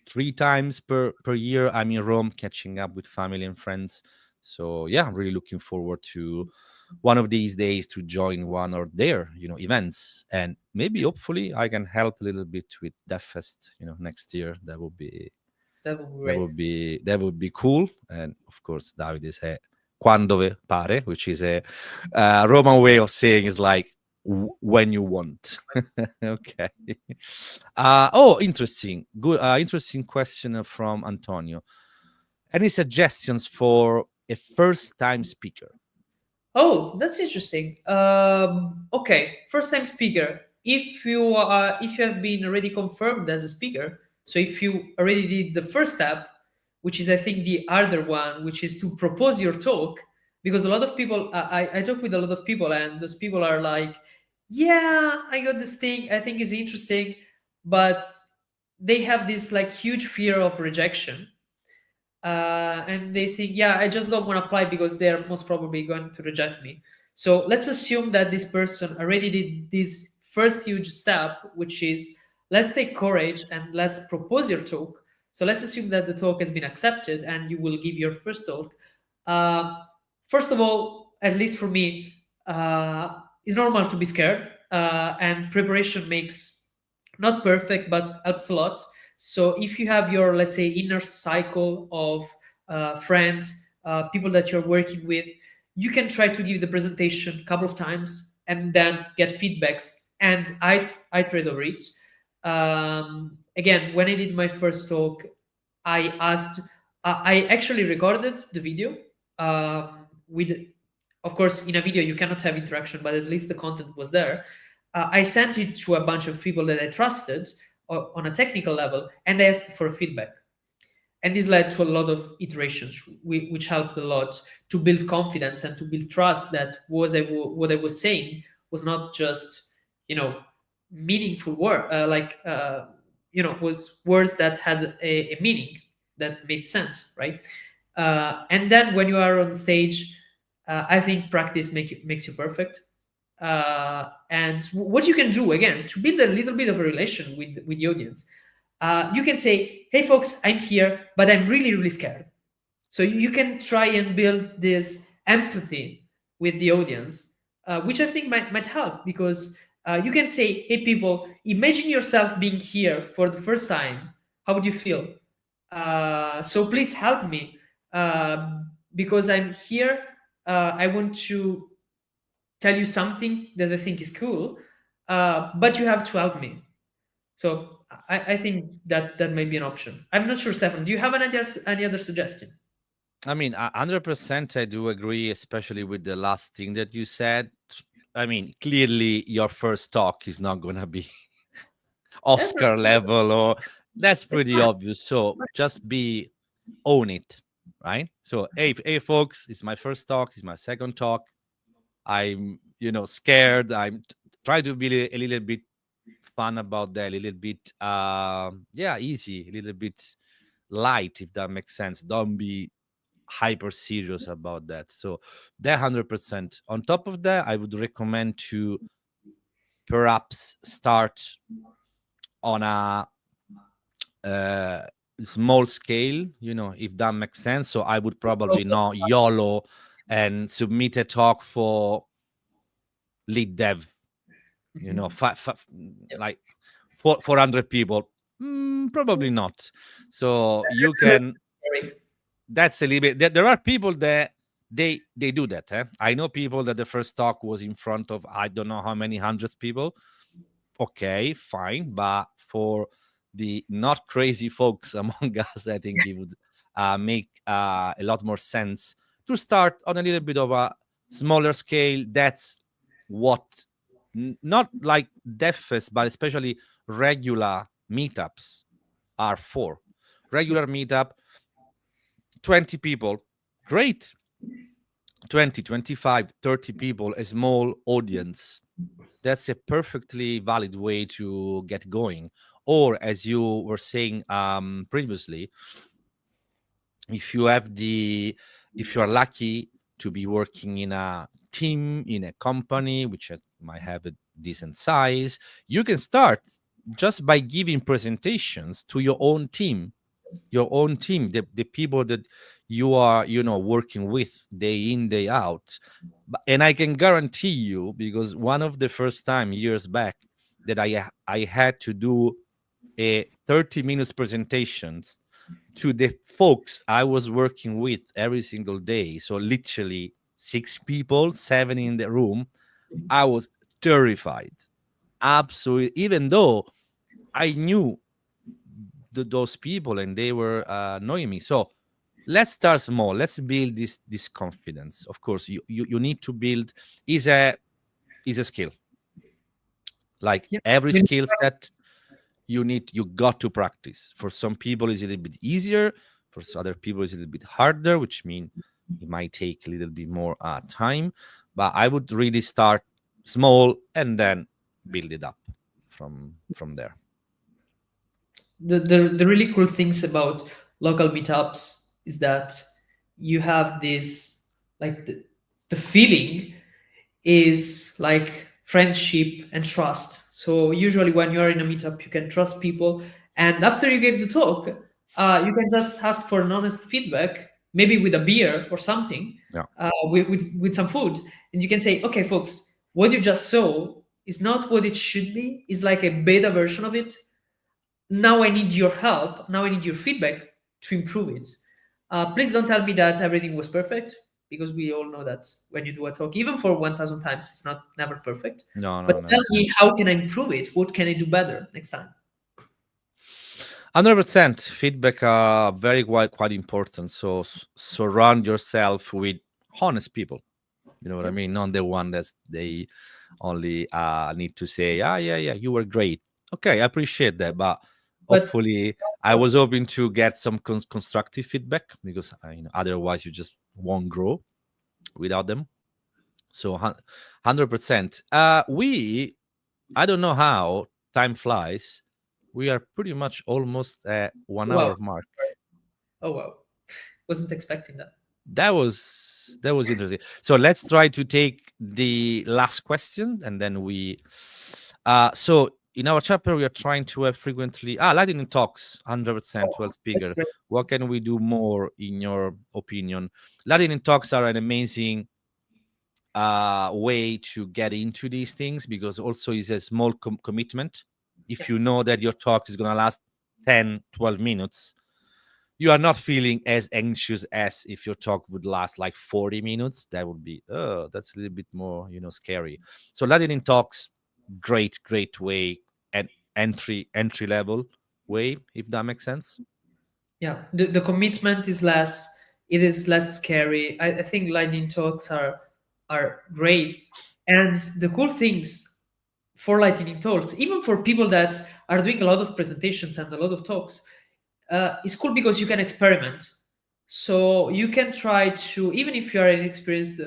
Speaker 1: 3 times per year I'm in Rome, catching up with family and friends. So yeah, I'm really looking forward to one of these days to join one or their events, and maybe hopefully I can help a little bit with DevFest next year. That would be
Speaker 2: that would be
Speaker 1: that
Speaker 2: great.
Speaker 1: would be that would be cool. And of course, Davide say quando pare, which is a Roman way of saying is like when you want. Okay. Oh, interesting. Good. Interesting question from Antonio. Any suggestions for a first-time speaker?
Speaker 2: Oh, that's interesting. Okay, first time speaker. If you have been already confirmed as a speaker, so if you already did the first step, which is I think the harder one, which is to propose your talk, because a lot of people I talk with a lot of people and those people are like, yeah, I got this thing, I think is interesting, but they have this like huge fear of rejection, and they think, yeah, I just don't want to apply because they're most probably going to reject me. So let's assume that this person already did this first huge step, which is let's take courage and let's propose your talk. So let's assume that the talk has been accepted and you will give your first talk. uh, First of all, at least for me, it's normal to be scared, and preparation makes not perfect but helps a lot. So if you have your, let's say, inner cycle of friends, people that you're working with, you can try to give the presentation a couple of times and then get feedbacks and iterate over it. Again, when I did my first talk, I asked, I actually recorded the video with, of course, in a video you cannot have interaction, but at least the content was there. I sent it to a bunch of people that I trusted on a technical level, and I asked for feedback. And this led to a lot of iterations, which helped a lot to build confidence and to build trust that what I was saying was not just, meaningful word, was words that had a meaning that made sense, right? And then when you are on stage, I think practice makes you perfect. And what you can do again to build a little bit of a relation with the audience, you can say, hey folks, I'm here but I'm really really scared. So you can try and build this empathy with the audience, which I think might help, because You can say, hey people, imagine yourself being here for the first time. How would you feel? So please help me, because I'm here. I want to tell you something that I think is cool, but you have to help me. So I think that might be an option. I'm not sure, Stefan. Do you have any other suggestion?
Speaker 1: I mean, 100% I do agree, especially with the last thing that you said. I mean, clearly your first talk is not going to be
Speaker 2: That's
Speaker 1: Oscar level, or that's
Speaker 2: it's
Speaker 1: pretty
Speaker 2: fine.
Speaker 1: obvious. So just own it, right? So, hey, folks, it's my first talk, it's my second talk. I'm, scared. I'm try to be a little bit fun about that, a little bit, easy, a little bit light, if that makes sense. Don't be hyper serious about that. So that 100%. On top of that, I would recommend to perhaps start on a uh, small scale, if that makes sense. So I would probably
Speaker 2: Okay.
Speaker 1: not YOLO and submit a talk for lead dev,
Speaker 2: Mhm. Yep.
Speaker 1: like 400 people. Probably not. So you can,
Speaker 2: Sorry.
Speaker 1: that's a little bit, there are people that they do that. I know people that the first talk was in front of I don't know how many hundreds people. Okay, fine, but for the not crazy folks among us, I think it would make a lot more sense to start on a little bit of a smaller scale. That's what not like DevFest, but especially regular meetups are for. Regular meetup, 20 people, great. 20, 25, 30 people, a small audience, that's a perfectly valid way to get going. Or as you were saying previously, if you have if you're lucky to be working in a team, in a company might have a decent size, you can start just by giving presentations to your own team, the people that you are working with day in day out. And I can guarantee you, because one of the first time years back that I had to do a 30 minutes presentations to the folks I was working with every single day, so literally 6 people, 7 in the room, I was terrified, absolutely, even though I knew those people and they were annoying me. So let's start small, let's build this confidence. Of course, you need to build, is a skill, like
Speaker 2: Yep.
Speaker 1: every skill set. You got to practice. For some people it's a little bit easier, for other people it's a little bit harder, which means it might take a little bit more time. But I would really start small and then build it up from there.
Speaker 2: The really cool things about local meetups is that you have this, like, the feeling is like friendship and trust. So usually when you are in a meetup, you can trust people, and after you gave the talk, you can just ask for an honest feedback, maybe with a beer or something,
Speaker 1: Yeah.
Speaker 2: with some food, and you can say, okay, folks, what you just saw is not what it should be. It's like a beta version of it. Now I need your help. Now I need your feedback to improve it. Please don't tell me that everything was perfect, because we all know that when you do a talk, even for 1,000 times, it's not never perfect.
Speaker 1: No,
Speaker 2: But
Speaker 1: no,
Speaker 2: tell
Speaker 1: never.
Speaker 2: me, how can I improve it? What can I do better next time?
Speaker 1: 100% feedback are very quite important. So surround yourself with honest people. You know what I
Speaker 2: Yep.
Speaker 1: mean? Not the one that they only need to say, ah, yeah, you were great. Okay, I appreciate that, but
Speaker 2: But
Speaker 1: hopefully, I was hoping to get some constructive feedback, because otherwise you just won't grow without them. So 100%. I don't know how time flies. We are pretty much almost at 1 hour
Speaker 2: wow,
Speaker 1: mark.
Speaker 2: oh wow, wasn't expecting that.
Speaker 1: That was interesting. So let's try to take the last question, and then so in our chapter we are trying to have frequently lightning talks, 100% 12
Speaker 2: That's
Speaker 1: speaker.
Speaker 2: great.
Speaker 1: What can we do more in your opinion? Lightning talks are an amazing way to get into these things, because also it's a small commitment.
Speaker 2: Yeah.
Speaker 1: If you know that your talk is going to last 10-12 minutes, you are not feeling as anxious as if your talk would last like 40 minutes. That would be, oh, that's a little bit more, scary. So lightning talks, great way, and entry level way, if that makes sense.
Speaker 2: Yeah, the commitment is less, it is less scary. I think lightning talks are great. And the cool things for lightning talks, even for people that are doing a lot of presentations and a lot of talks, it's cool because you can experiment. So you can try to, even if you are an experienced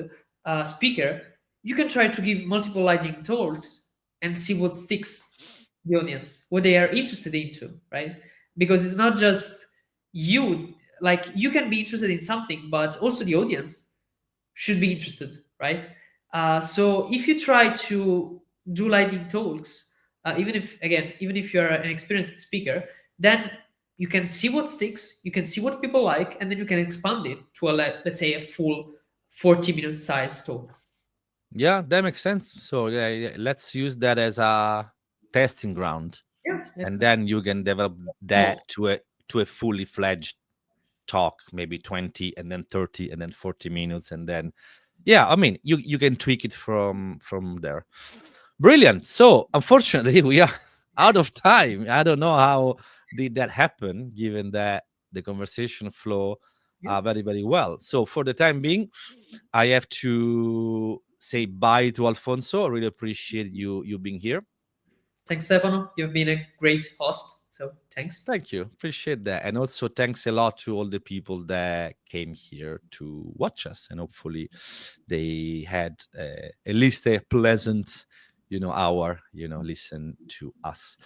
Speaker 2: speaker, you can try to give multiple lightning talks and see what sticks the audience, what they are interested into, right? Because it's not just you, like you can be interested in something, but also the audience should be interested, right? So if you try to do lightning talks, even if you're an experienced speaker, then you can see what sticks, you can see what people like, and then you can expand it to let's say a full 40-minute size talk.
Speaker 1: Yeah, that makes sense. So yeah, let's use that as a testing ground,
Speaker 2: Yeah,
Speaker 1: and
Speaker 2: excellent.
Speaker 1: then you can develop that to a fully fledged talk, maybe 20 and then 30 and then 40 minutes, and then yeah, I mean, you can tweak it from there. Brilliant. So unfortunately we are out of time. I don't know how did that happen, given that the conversation flow
Speaker 2: Yeah.
Speaker 1: very well. So for the time being, I have to say bye to Alfonso. I really appreciate you being here.
Speaker 2: Thanks, Stefano. You've been a great host. So thanks.
Speaker 1: Thank you. Appreciate that. And also thanks a lot to all the people that came here to watch us. And hopefully they had at least a pleasant, hour, listen to us.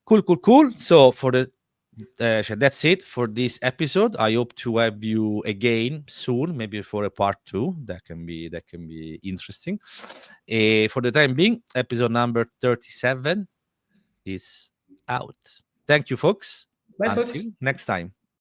Speaker 1: Cool. So for the that's it for this episode. I hope to have you again soon, maybe for a part 2. That can be interesting. For the time being, episode number 37 is out. Thank you, folks.
Speaker 2: Bye,
Speaker 1: Until
Speaker 2: folks.
Speaker 1: next time.